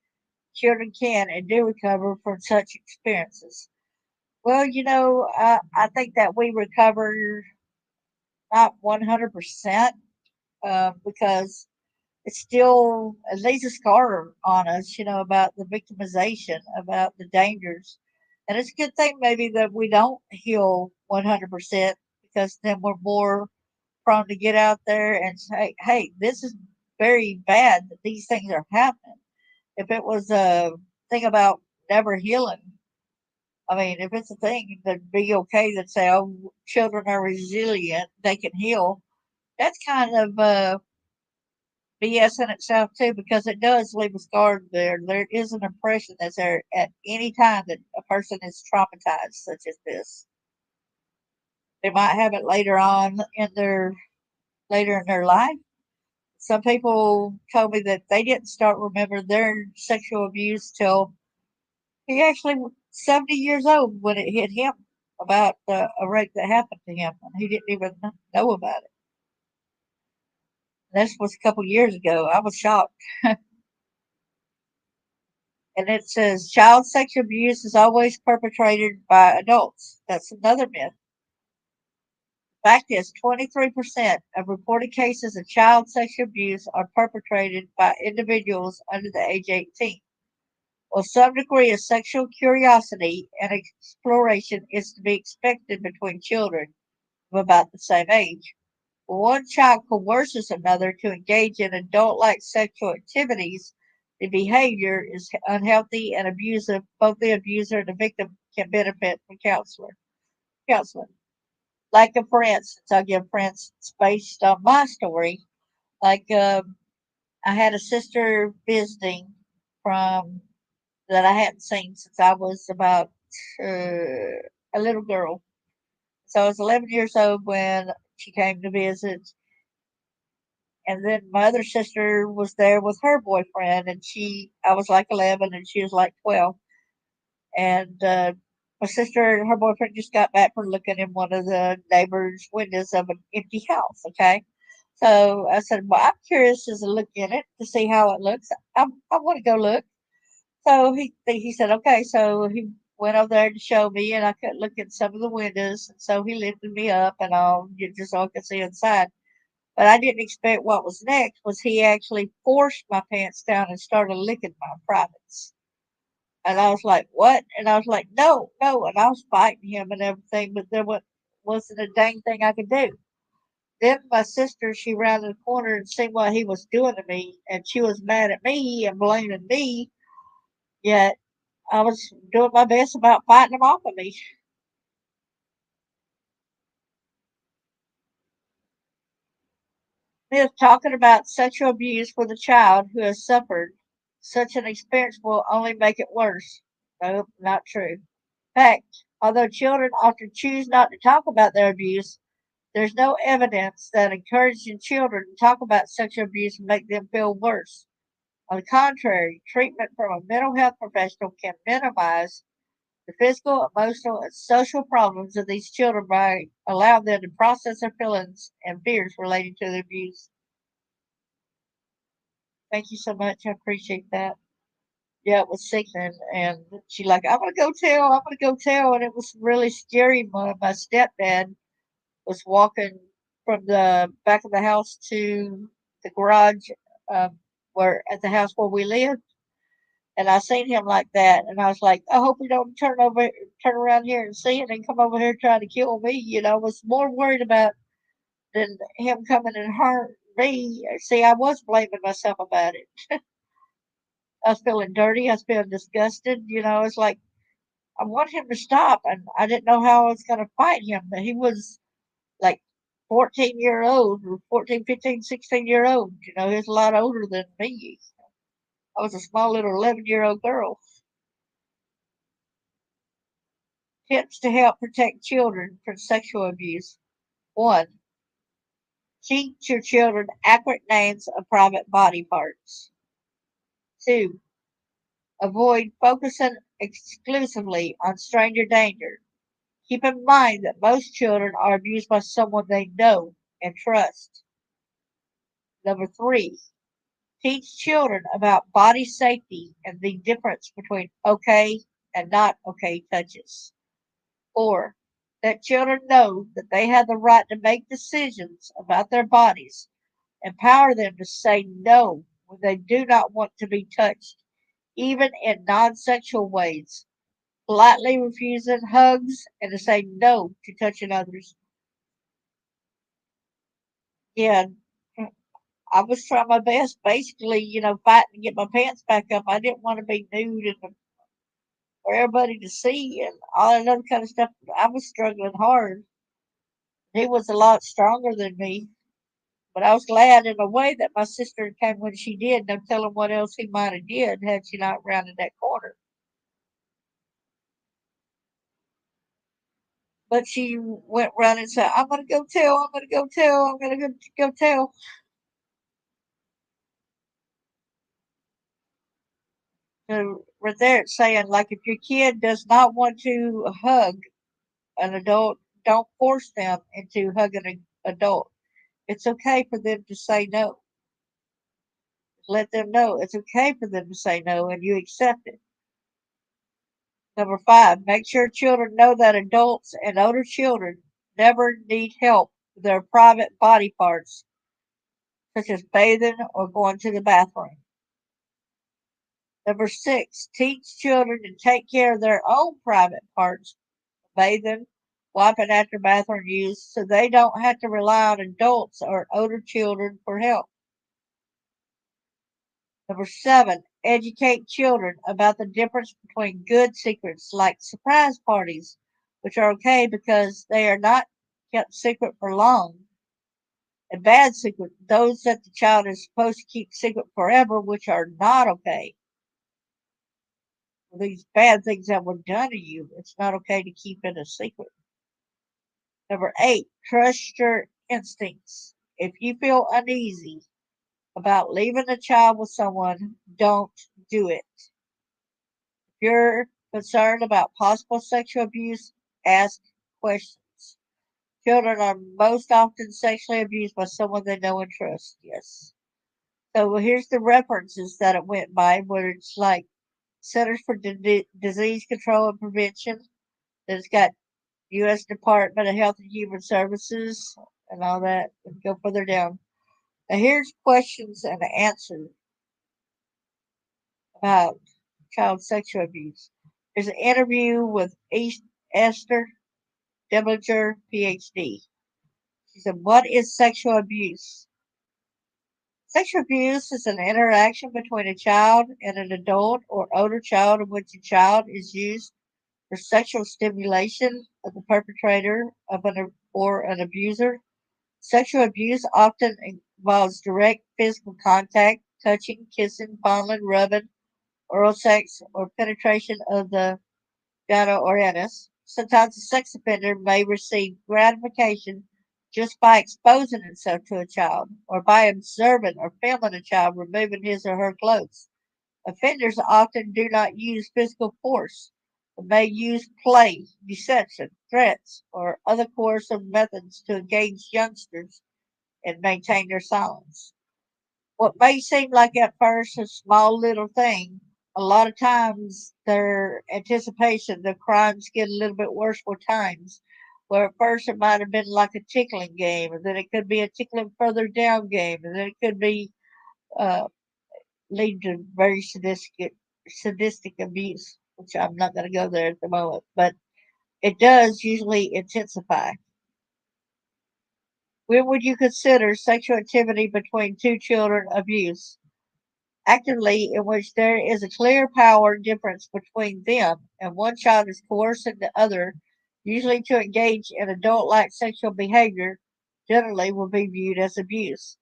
children can and do recover from such experiences. Well, I think that we recover not 100% because it still leaves a scar on us, about the victimization, about the dangers. And it's a good thing maybe that we don't heal 100% because then we're more prone to get out there and say, hey, this is very bad that these things are happening. If it was a thing about never healing, I mean, if it's a thing that'd be okay that say, oh, children are resilient, they can heal, that's kind of BS in itself too, because it does leave a scar there. There is an impression that's there at any time that a person is traumatized, such as this. They might have it later in their life. Some people told me that they didn't start remembering their sexual abuse till he actually was 70 years old when it hit him about a rape that happened to him, and he didn't even know about it. This was a couple years ago. I was shocked. And it says child sexual abuse is always perpetrated by adults. That's another myth. Fact is, 23% of reported cases of child sexual abuse are perpetrated by individuals under the age 18. While some degree of sexual curiosity and exploration is to be expected between children of about the same age, when one child coerces another to engage in adult like sexual activities, the behavior is unhealthy and abusive. Both the abuser and the victim can benefit from counseling. Like, for instance, I'll give for instance based on my story. Like, I had a sister visiting from that I hadn't seen since I was about a little girl. So I was 11 years old when she came to visit, and then my other sister was there with her boyfriend, and I was like 11 and she was like 12. And my sister and her boyfriend just got back from looking in one of the neighbor's windows of an empty house. Okay. So I said, well, I'm curious as to look in it to see how it looks. I want to go look. So he said, okay. So he went over there to show me, and I could look at some of the windows. And so he lifted me up, and just so I could see inside. But I didn't expect what was next was he actually forced my pants down and started licking my privates. And I was like, what? And I was like, no, no. And I was fighting him and everything, but wasn't a dang thing I could do. Then my sister, she rounded the corner and seen what he was doing to me, and she was mad at me and blaming me. Yet I was doing my best about fighting him off of me. If talking about sexual abuse with a child who has suffered such an experience will only make it worse. Nope, not true. Fact, although children often choose not to talk about their abuse, there's no evidence that encouraging children to talk about sexual abuse will make them feel worse. On the contrary, treatment from a mental health professional can minimize the physical, emotional, and social problems of these children by allowing them to process their feelings and fears relating to the abuse. Thank you so much. I appreciate that. Yeah, it was sickening. And she like, I'm gonna go tell. And it was really scary. My stepdad was walking from the back of the house to the garage, where at the house where we lived. And I seen him like that, and I was like, I hope he don't turn around here and see it and come over here trying to kill me. I was more worried about than him coming and hurt me. See, I was blaming myself about it. I was feeling dirty. I was feeling disgusted. It's like I want him to stop, and I didn't know how I was going to fight him. But he was like 14-year old, or 14, 15, 16-year old. He was a lot older than me. I was a small little 11-year-old girl. Tips to help protect children from sexual abuse. 1. Teach your children accurate names of private body parts. 2. Avoid focusing exclusively on stranger danger. Keep in mind that most children are abused by someone they know and trust. Number 3. Teach children about body safety and the difference between okay and not okay touches. 4. Let children know that they have the right to make decisions about their bodies. Empower them to say no when they do not want to be touched, even in non sexual ways, politely refusing hugs and to say no to touching others. Yeah, I was trying my best, basically, fighting to get my pants back up. I didn't want to be nude and for everybody to see and all that other kind of stuff. I was struggling hard. He was a lot stronger than me, but I was glad in a way that my sister came when she did. No telling what else he might have did had she not rounded that corner. But she went running and said, "I'm gonna go tell. I'm gonna go tell. I'm gonna go tell." So right there, it's saying like if your kid does not want to hug an adult, don't force them into hugging an adult. It's okay for them to say no. Let them know it's okay for them to say no, and you accept it. Number 5, make sure children know that adults and older children never need help with their private body parts, such as bathing or going to the bathroom. Number 6, teach children to take care of their own private parts, bathing, wiping after bathroom use, so they don't have to rely on adults or older children for help. Number 7, educate children about the difference between good secrets like surprise parties, which are okay because they are not kept secret for long, and bad secrets, those that the child is supposed to keep secret forever, which are not okay. These bad things that were done to you, it's not okay to keep it a secret. Number 8, trust your instincts. If you feel uneasy about leaving a child with someone, don't do it. If you're concerned about possible sexual abuse, ask questions. Children are most often sexually abused by someone they know and trust. Yes. So here's the references that it went by, where it's like Centers for Disease Control and Prevention. It's got U.S. Department of Health and Human Services and all that. And go further down. Now here's questions and answers about child sexual abuse. There's an interview with Esther Deblinger, PhD. She said, "What is sexual abuse? Sexual abuse is an interaction between a child and an adult or older child in which a child is used for sexual stimulation of the perpetrator or an abuser. Sexual abuse often involves direct physical contact, touching, kissing, fondling, rubbing, oral sex, or penetration of the vagina or anus. Sometimes a sex offender may receive gratification just by exposing himself to a child or by observing or filming a child removing his or her clothes. Offenders often do not use physical force, but may use play, deception, threats, or other coercive methods to engage youngsters and maintain their silence. What may seem like at first a small little thing, a lot of times their anticipation, the crimes get a little bit worse with times. Where at first it might have been like a tickling game, and then it could be a tickling further down game, and then it could be uh, lead to very sadistic abuse, which I'm not going to go there at the moment, but it does usually intensify. When would you consider sexual activity between two children abuse? Actively, in which there is a clear power difference between them, and one child is coercing the other, usually to engage in adult like sexual behavior, generally will be viewed as abuse.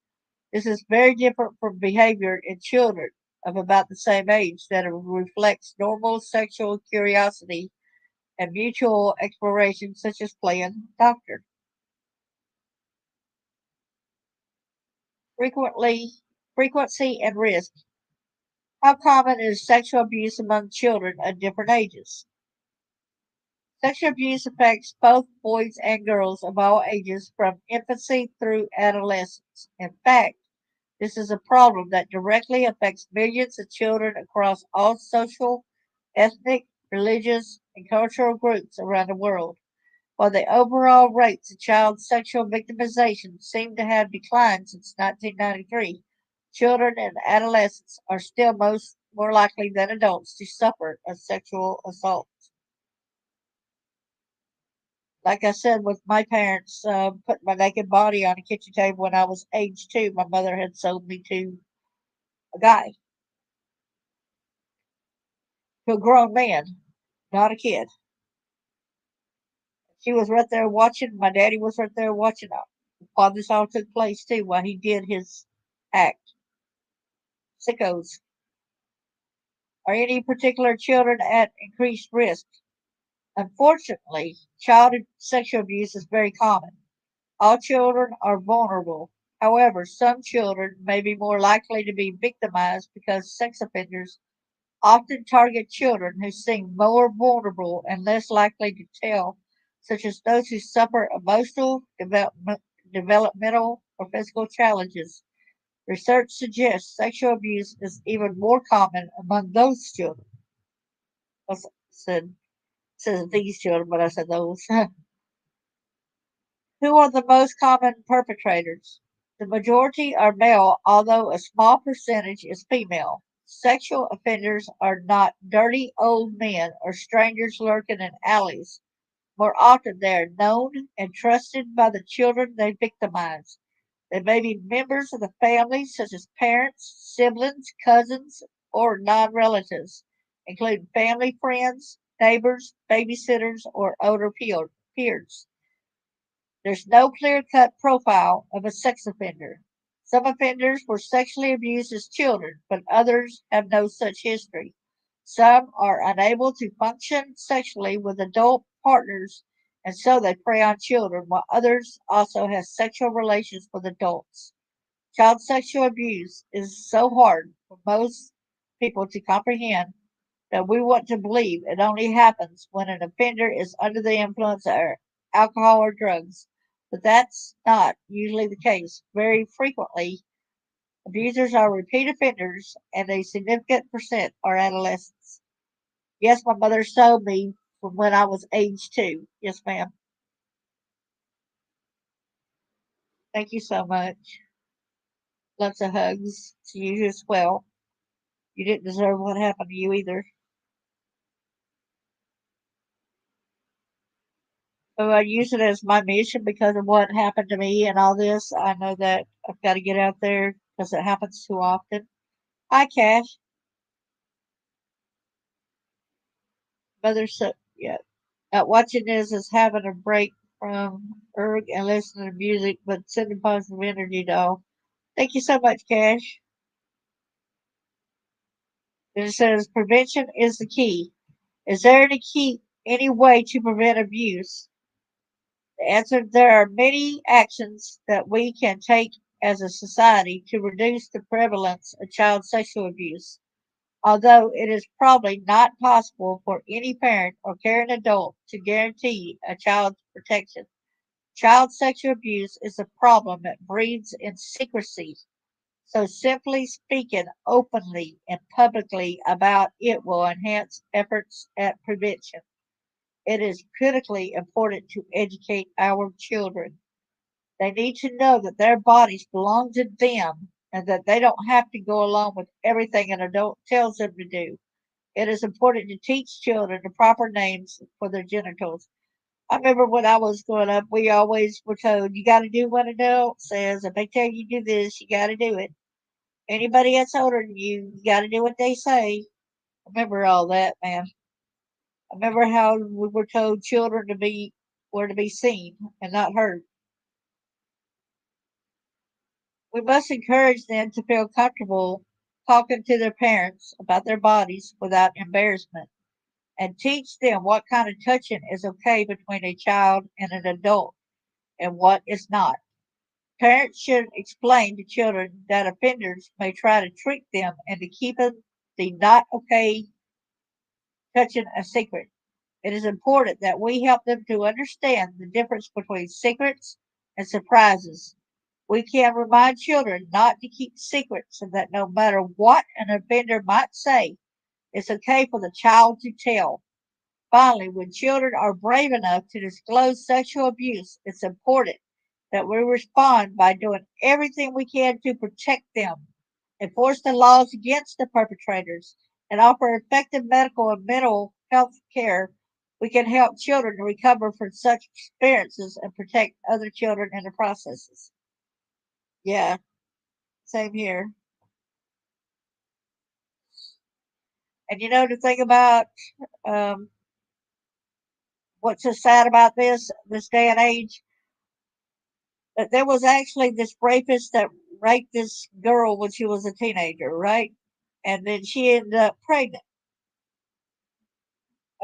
This is very different from behavior in children of about the same age that reflects normal sexual curiosity and mutual exploration, such as playing doctor. Frequently, frequency and risk. How common is sexual abuse among children at different ages? Sexual abuse affects both boys and girls of all ages from infancy through adolescence. In fact, this is a problem that directly affects millions of children across all social, ethnic, religious, and cultural groups around the world. While the overall rates of child sexual victimization seem to have declined since 1993, children and adolescents are still more likely than adults to suffer a sexual assault. Like I said, with my parents putting my naked body on a kitchen table when I was age 2, my mother had sold me to a guy, to a grown man, not a kid. She was right there watching. My daddy was right there watching while this all took place too, while he did his act. Sickos. Are any particular children at increased risk? Unfortunately, child sexual abuse is very common. All children are vulnerable. However, some children may be more likely to be victimized because sex offenders often target children who seem more vulnerable and less likely to tell, such as those who suffer emotional, developmental, or physical challenges. Research suggests sexual abuse is even more common among those children. I said these children, but I said those. Who are the most common perpetrators? The majority are male, although a small percentage is female. Sexual offenders are not dirty old men or strangers lurking in alleys. More often, they are known and trusted by the children they victimize. They may be members of the family, such as parents, siblings, cousins, or non relatives, including family friends, neighbors, babysitters, or older peers. There's no clear cut profile of a sex offender. Some offenders were sexually abused as children, but others have no such history. Some are unable to function sexually with adult partners, and so they prey on children, while others also have sexual relations with adults. Child sexual abuse is so hard for most people to comprehend that we want to believe it only happens when an offender is under the influence of alcohol or drugs. But that's not usually the case. Very frequently, abusers are repeat offenders, and a significant percent are adolescents. Yes, my mother sold me from when I was age 2. Yes, ma'am. Thank you so much. Lots of hugs to you as well. You didn't deserve what happened to you either. So I use it as my mission because of what happened to me and all this. I know that I've got to get out there because it happens too often. Hi, Cash. Mother, so yeah. Watching this is having a break from erg and listening to music, but sending positive energy to all. Thank you so much, Cash. It says prevention is the key. Is there any way to prevent abuse? The answer: there are many actions that we can take as a society to reduce the prevalence of child sexual abuse, although it is probably not possible for any parent or caring adult to guarantee a child's protection. Child sexual abuse is a problem that breeds in secrecy, so simply speaking openly and publicly about it will enhance efforts at prevention. It is critically important to educate our children. They need to know that their bodies belong to them and that they don't have to go along with everything an adult tells them to do. It is important to teach children the proper names for their genitals. I remember when I was growing up, we always were told, you got to do what an adult says. If they tell you to do this, you got to do it. Anybody that's older than you got to do what they say. I remember all that, man. I remember how we were told children were to be seen and not heard. We must encourage them to feel comfortable talking to their parents about their bodies without embarrassment and teach them what kind of touching is okay between a child and an adult and what is not. Parents should explain to children that offenders may try to trick them into keeping the not okay touching a secret. It is important that we help them to understand the difference between secrets and surprises. We can remind children not to keep secrets and that no matter what an offender might say, it's okay for the child to tell. Finally, when children are brave enough to disclose sexual abuse, it's important that we respond by doing everything we can to protect them, enforce the laws against the perpetrators, and offer effective medical and mental health care. We can help children to recover from such experiences and protect other children in the processes. Yeah, same here. And the thing about um, what's so sad about this day and age, that there was actually this rapist that raped this girl when she was a teenager, right? And then she ended up pregnant.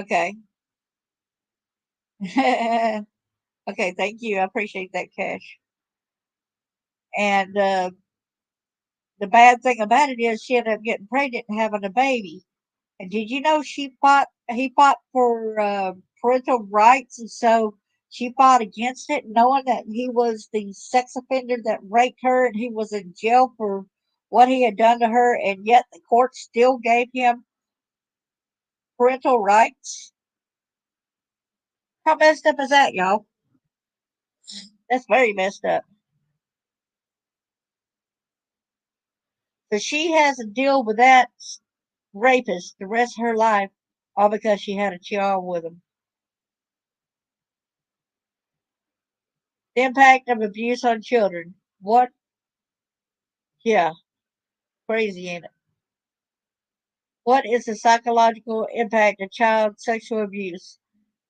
Okay. Okay, thank you. I appreciate that, Cash. And the bad thing about it is she ended up getting pregnant and having a baby. And did you know he fought for parental rights, and so she fought against it, knowing that he was the sex offender that raped her, and he was in jail for what he had done to her, and yet the court still gave him parental rights. How messed up is that, y'all? That's very messed up. So she has to deal with that rapist the rest of her life, all because she had a child with him. The impact of abuse on children. What? Yeah, crazy, ain't it? What is the psychological impact of child sexual abuse?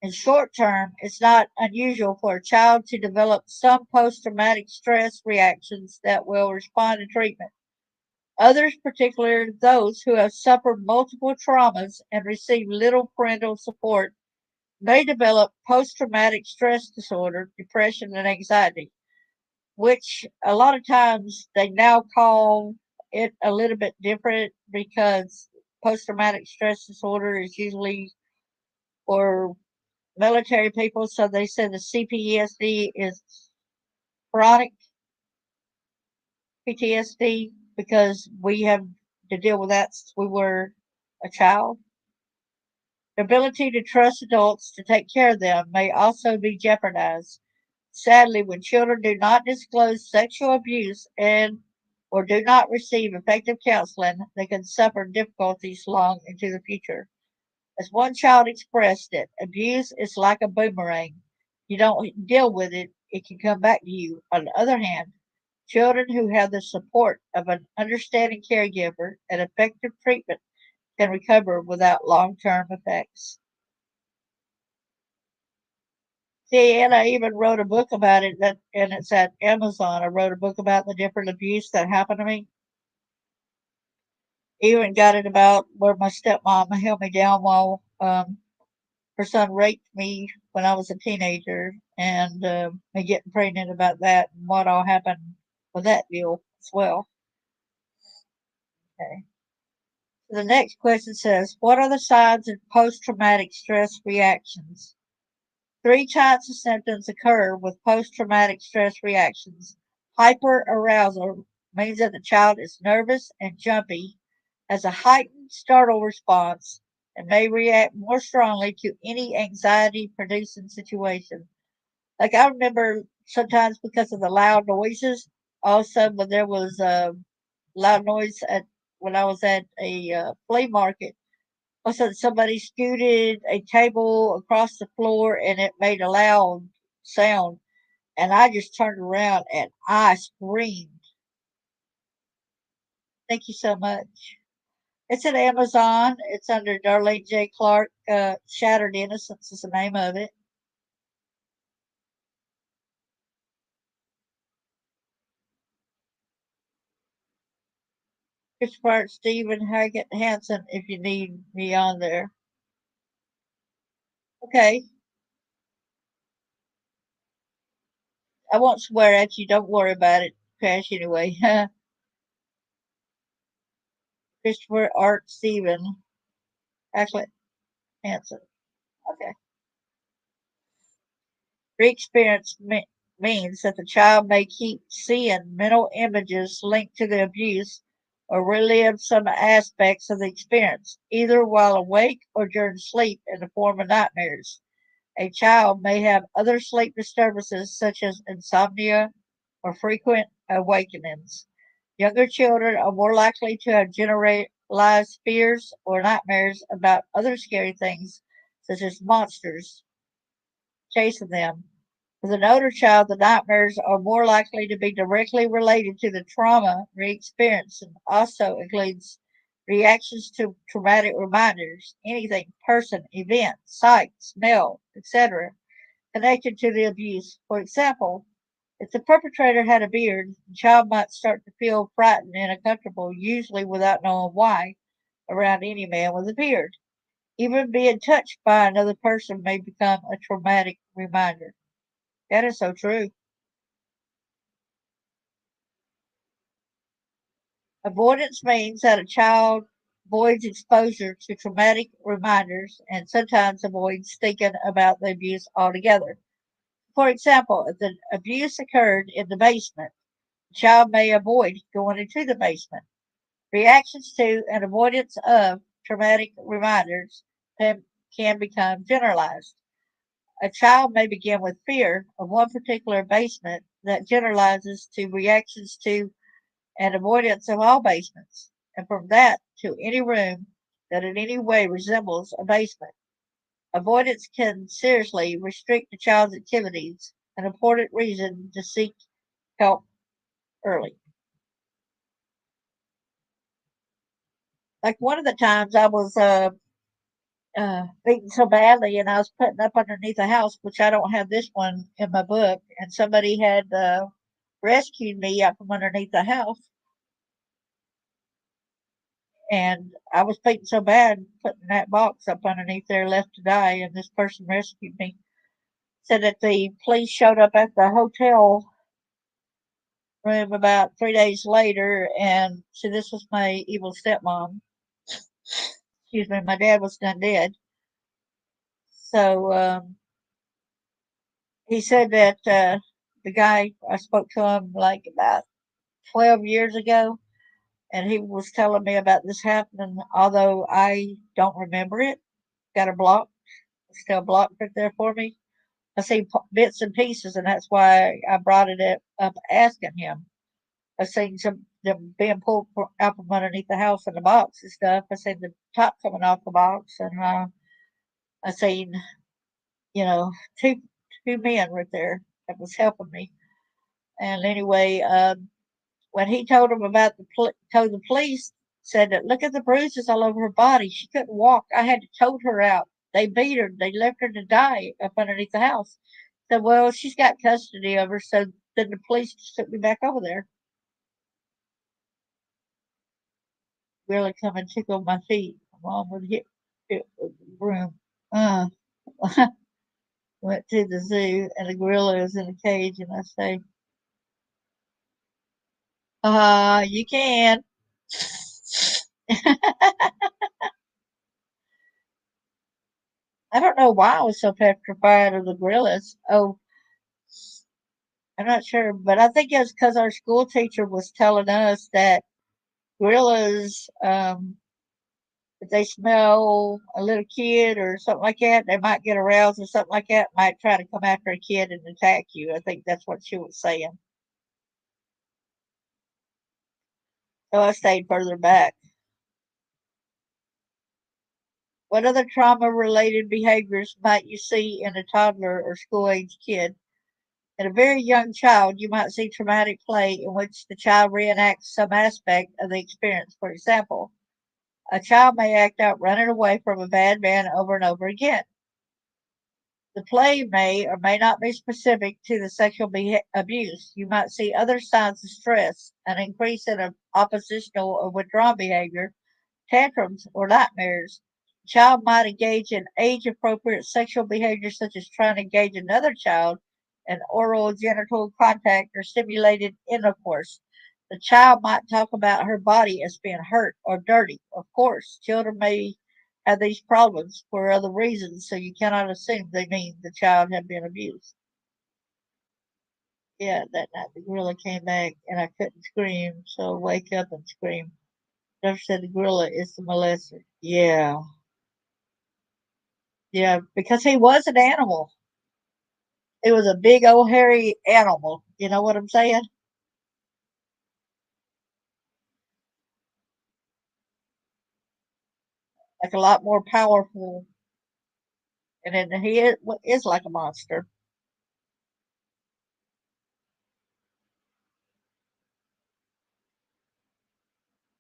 In short term, it's not unusual for a child to develop some post traumatic stress reactions that will respond to treatment. Others, particularly those who have suffered multiple traumas and receive little parental support, may develop post traumatic stress disorder, depression, and anxiety, which a lot of times they now call it a little bit different because post traumatic stress disorder is usually for military people. So they say the CPSD is chronic PTSD because we have to deal with that since we were a child. The ability to trust adults to take care of them may also be jeopardized. Sadly, when children do not disclose sexual abuse and or do not receive effective counseling, they can suffer difficulties long into the future. As one child expressed it, abuse is like a boomerang. You don't deal with it, it can come back to you. On the other hand, children who have the support of an understanding caregiver and effective treatment can recover without long term effects. See, and I even wrote a book about it and it's at Amazon. I wrote a book about the different abuse that happened to me. Even got it about where my stepmom held me down while her son raped me when I was a teenager, and me getting pregnant about that and what all happened with that deal as well. Okay. So the next question says, what are the signs of post-traumatic stress reactions? Three types of symptoms occur with post-traumatic stress reactions. Hyperarousal means that the child is nervous and jumpy, has a heightened startle response, and may react more strongly to any anxiety producing situation. Like I remember sometimes because of the loud noises, all of a sudden when there was a loud noise at when I was at a flea market, Also, somebody scooted a table across the floor and it made a loud sound. And I just turned around and I screamed. Thank you so much. It's at Amazon. It's under Darlene J. Clark. Shattered Innocence is the name of it. Christopher Stephen Haggett Hansen, if you need me on there. Okay. I won't swear at you. Don't worry about it. Crash anyway. Christopher Art Stephen Hackett Hansen. Okay. Re-experience means that the child may keep seeing mental images linked to the abuse or relive some aspects of the experience, either while awake or during sleep in the form of nightmares. A child may have other sleep disturbances such as insomnia or frequent awakenings. Younger children are more likely to have generalized fears or nightmares about other scary things, such as monsters chasing them. With an older child, the nightmares are more likely to be directly related to the trauma re-experienced and also includes reactions to traumatic reminders, anything, person, event, sight, smell, etc., connected to the abuse. For example, if the perpetrator had a beard, the child might start to feel frightened and uncomfortable, usually without knowing why, around any man with a beard. Even being touched by another person may become a traumatic reminder. That is so true. Avoidance means that a child avoids exposure to traumatic reminders and sometimes avoids thinking about the abuse altogether. For example, if the abuse occurred in the basement, the child may avoid going into the basement. Reactions to and avoidance of traumatic reminders can become generalized. A child may begin with fear of one particular basement that generalizes to reactions to and avoidance of all basements, and from that to any room that in any way resembles a basement. Avoidance can seriously restrict the child's activities, an important reason to seek help early. Like one of the times I was beaten so badly and I was putting up underneath a house, which I don't have this one in my book, and somebody had rescued me out from underneath the house. And I was beaten so bad, putting that box up underneath there, left to die, and this person rescued me. Said that the police showed up at the hotel room about 3 days later, and so this was my evil stepmom. Excuse me, my dad was done dead. So he said that the guy, I spoke to him like about 12 years ago, and he was telling me about this happening, although I don't remember it. Got a block, still blocked it there for me. I see bits and pieces, and that's why I brought it up asking him. I seen some them being pulled out from underneath the house in the box and stuff. I seen the top coming off the box, and I seen you know two two men right there that was helping me. And anyway, when he told him about told the police, said that look at the bruises all over her body. She couldn't walk. I had to tote her out. They beat her. They left her to die up underneath the house. Said, well, she's got custody of her, so then the police just took me back over there. Really come and tickle my feet. Mom would hit it with the broom. Uh, went to the zoo and the gorilla is in a cage, and I say, you can. I don't know why I was so petrified of the gorillas. Oh, I'm not sure, but I think it's because our school teacher was telling us that gorillas, if they smell a little kid or something like that, they might get aroused or something like that, might try to come after a kid and attack you. I think that's what she was saying. So I stayed further back. What other trauma-related behaviors might you see in a toddler or school-age kid? In a very young child, you might see traumatic play in which the child reenacts some aspect of the experience. For example, a child may act out running away from a bad man over and over again. The play may or may not be specific to the sexual abuse. You might see other signs of stress, an increase in oppositional or withdrawn behavior, tantrums, or nightmares. The child might engage in age appropriate sexual behavior such as trying to engage another child in oral genital contact or stimulated intercourse. The child might talk about her body as being hurt or dirty. Of course, children may have these problems for other reasons, so you cannot assume they mean the child had been abused. Yeah, that night the gorilla came back and I couldn't scream, so I wake up and scream. Never said the gorilla is the molester. Yeah, yeah, because he was an animal. It was a big old hairy animal. You know what I'm saying? Like a lot more powerful, and then he is like a monster.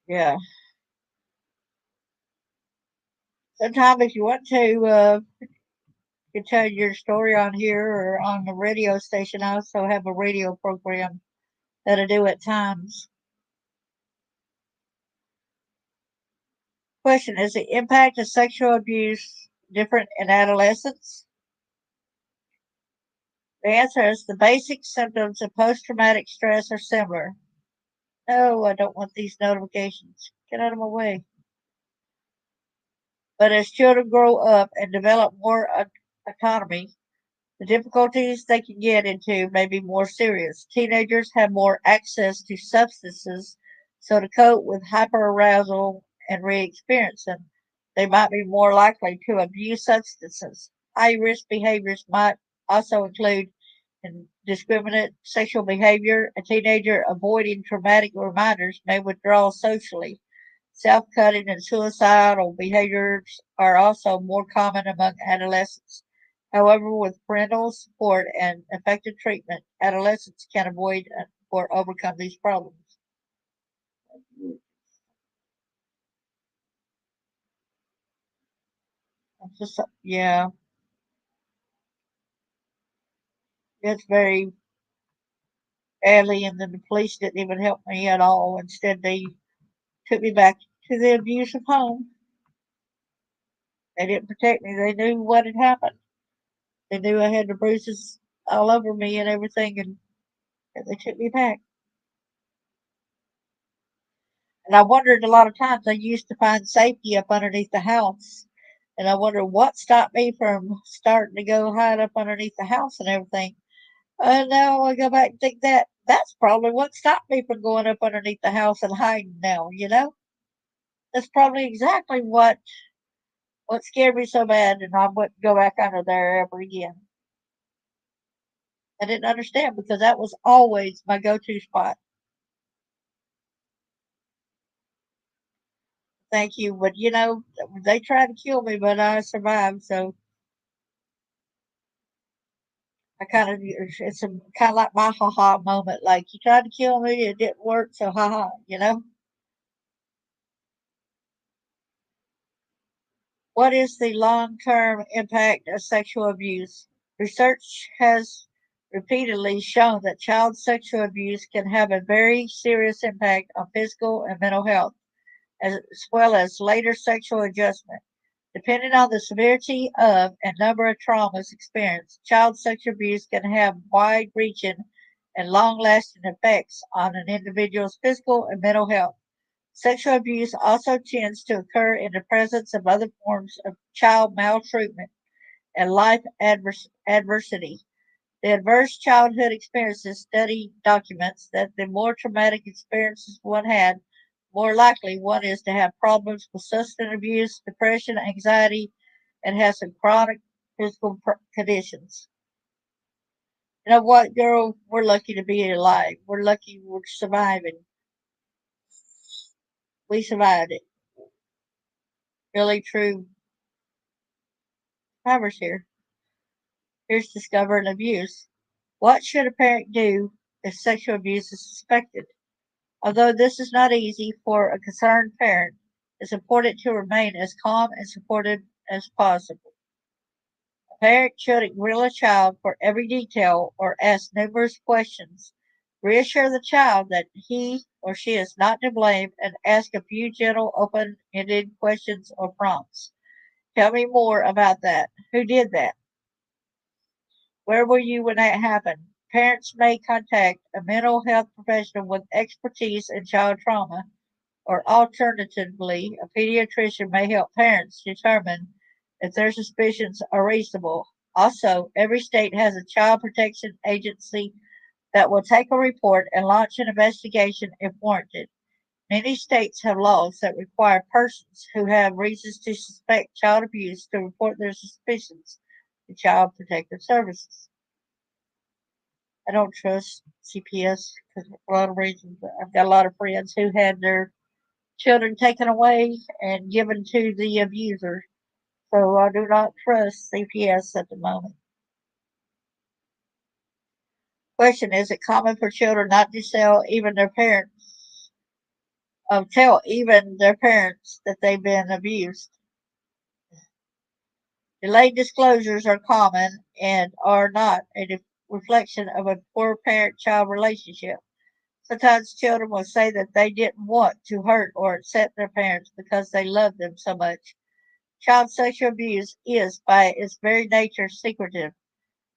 Yeah. Sometime if you want to, you can tell your story on here or on the radio station. I also have a radio program that I do at times. Question: is the impact of sexual abuse different in adolescence? The answer is the basic symptoms of post traumatic stress are similar. No, I don't want these notifications. Get out of my way. But as children grow up and develop more autonomy, the difficulties they can get into may be more serious. Teenagers have more access to substances, so to cope with hyperarousal and re experience them, they might be more likely to abuse substances. High risk behaviors might also include indiscriminate sexual behavior. A teenager avoiding traumatic reminders may withdraw socially. Self cutting and suicidal behaviors are also more common among adolescents. However, with parental support and effective treatment, adolescents can avoid or overcome these problems. Just, yeah, it's very badly, and then the police didn't even help me at all. Instead, they took me back to the abusive home. They didn't protect me. They knew what had happened. They knew I had the bruises all over me and everything, and they took me back. And I wondered a lot of times, I used to find safety up underneath the house. And I wonder what stopped me from starting to go hide up underneath the house and everything. And now I go back and think that that's probably what stopped me from going up underneath the house and hiding now, you know? That's probably exactly what scared me so bad and I wouldn't go back under there ever again. I didn't understand because that was always my go to spot. Thank you. But you know, they tried to kill me, but I survived, so I kind of it's a kind of like my ha ha moment. Like you tried to kill me, it didn't work, so ha ha. You know what is the long term impact of sexual abuse? Research has repeatedly shown that child sexual abuse can have a very serious impact on physical and mental health, as well as later sexual adjustment. Depending on the severity of and number of traumas experienced, child sexual abuse can have wide reaching and long lasting effects on an individual's physical and mental health. Sexual abuse also tends to occur in the presence of other forms of child maltreatment and life adversity. The adverse childhood experiences study documents that the more traumatic experiences one had, more likely one is to have problems with substance abuse, depression, anxiety, and has some chronic physical conditions. You know what, girl? We're lucky to be alive. We're lucky we're surviving. We survived it. Really true. Primers here. Here's discover and abuse. What should a parent do if sexual abuse is suspected? Although this is not easy for a concerned parent, it's important to remain as calm and supportive as possible. A parent should grill a child for every detail or ask numerous questions. Reassure the child that he or she is not to blame and ask a few gentle, open ended questions or prompts. Tell me more about that. Who did that? Where were you when that happened? Parents may contact a mental health professional with expertise in child trauma, or alternatively, a pediatrician may help parents determine if their suspicions are reasonable. Also, every state has a child protection agency that will take a report and launch an investigation if warranted. Many states have laws that require persons who have reasons to suspect child abuse to report their suspicions to Child Protective Services. I don't trust CPS because for a lot of reasons. I've got a lot of friends who had their children taken away and given to the abuser. So I do not trust CPS at the moment. Question: is it common for children not to tell even their parents that they've been abused? Delayed disclosures are common and are not a reflection of a poor parent-child relationship. Sometimes children will say that they didn't want to hurt or upset their parents because they loved them so much. Child sexual abuse is, by its very nature, secretive.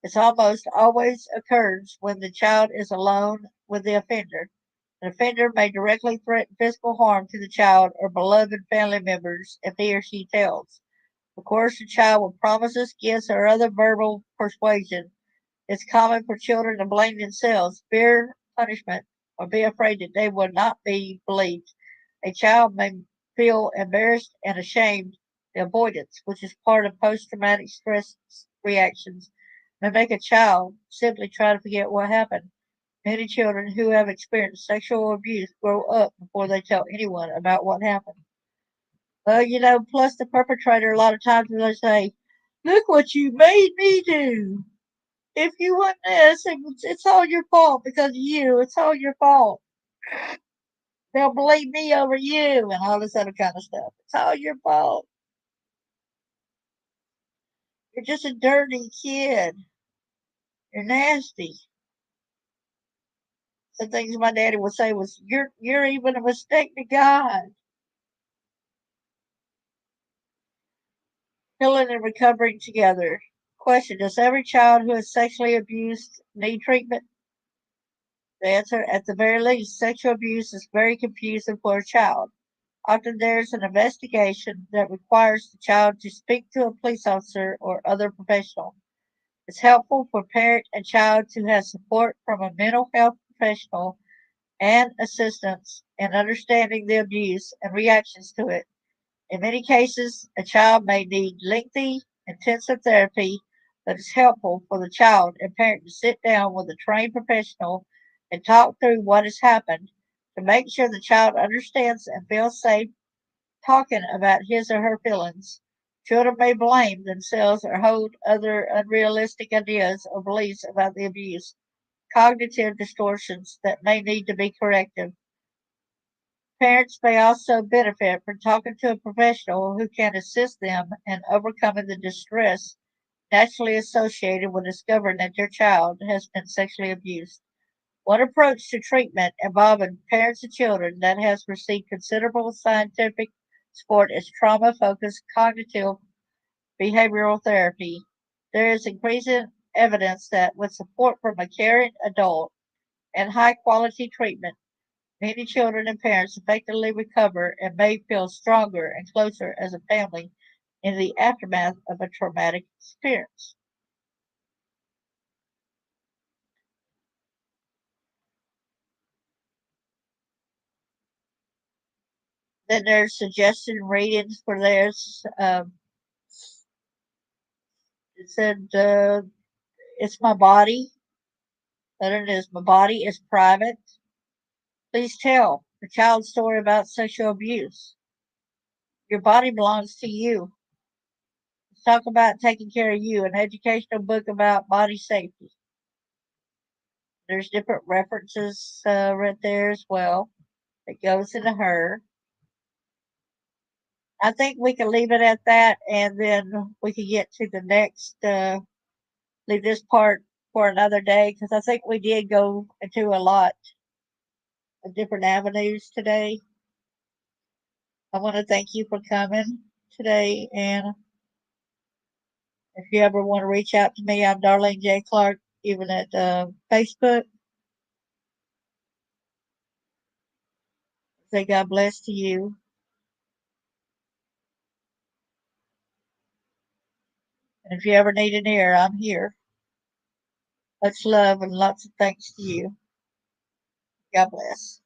It almost always occurs when the child is alone with the offender. An offender may directly threaten physical harm to the child or beloved family members if he or she tells. Of course, the child with promises, gifts, or other verbal persuasion. It's common for children to blame themselves, fear punishment, or be afraid that they will not be believed. A child may feel embarrassed and ashamed. The avoidance, which is part of post traumatic stress reactions, may make a child simply try to forget what happened. Many children who have experienced sexual abuse grow up before they tell anyone about what happened. Well, plus the perpetrator, a lot of times they say, "Look what you made me do. If you want this, it's all your fault because of you. It's all your fault. They'll believe me over you," and all this other kind of stuff. It's all your fault. You're just a dirty kid. You're nasty. Some things my daddy would say was, "You're even a mistake to God." Healing and recovering together. Question: does every child who is sexually abused need treatment? The answer: at the very least, sexual abuse is very confusing for a child. Often there's an investigation that requires the child to speak to a police officer or other professional. It's helpful for parent and child to have support from a mental health professional and assistance in understanding the abuse and reactions to it. In many cases, a child may need lengthy, intensive therapy, but it's helpful for the child and parent to sit down with a trained professional and talk through what has happened to make sure the child understands and feels safe talking about his or her feelings. Children may blame themselves or hold other unrealistic ideas or beliefs about the abuse, cognitive distortions that may need to be corrected. Parents may also benefit from talking to a professional who can assist them in overcoming the distress naturally associated with discovering that their child has been sexually abused. One approach to treatment involving parents and children that has received considerable scientific support is trauma focused cognitive behavioral therapy. There is increasing evidence that with support from a caring adult and high quality treatment, many children and parents effectively recover and may feel stronger and closer as a family in the aftermath of a traumatic experience. Then there's suggestion readings for theirs. It said, it's my body. Then it is my body is private. Please tell the child's story about sexual abuse. Your body belongs to you. talk about taking care of you, an educational book about body safety. There's different references right there as well. It goes into her. I think we can leave it at that, and then we can get to the next. Leave this part for another day because I think we did go into a lot of different avenues today. I want to thank you for coming today, and if you ever want to reach out to me, I'm Darlene J. Clark, even at Facebook. Say God bless to you. And if you ever need an ear, I'm here. Much love and lots of thanks to you. God bless.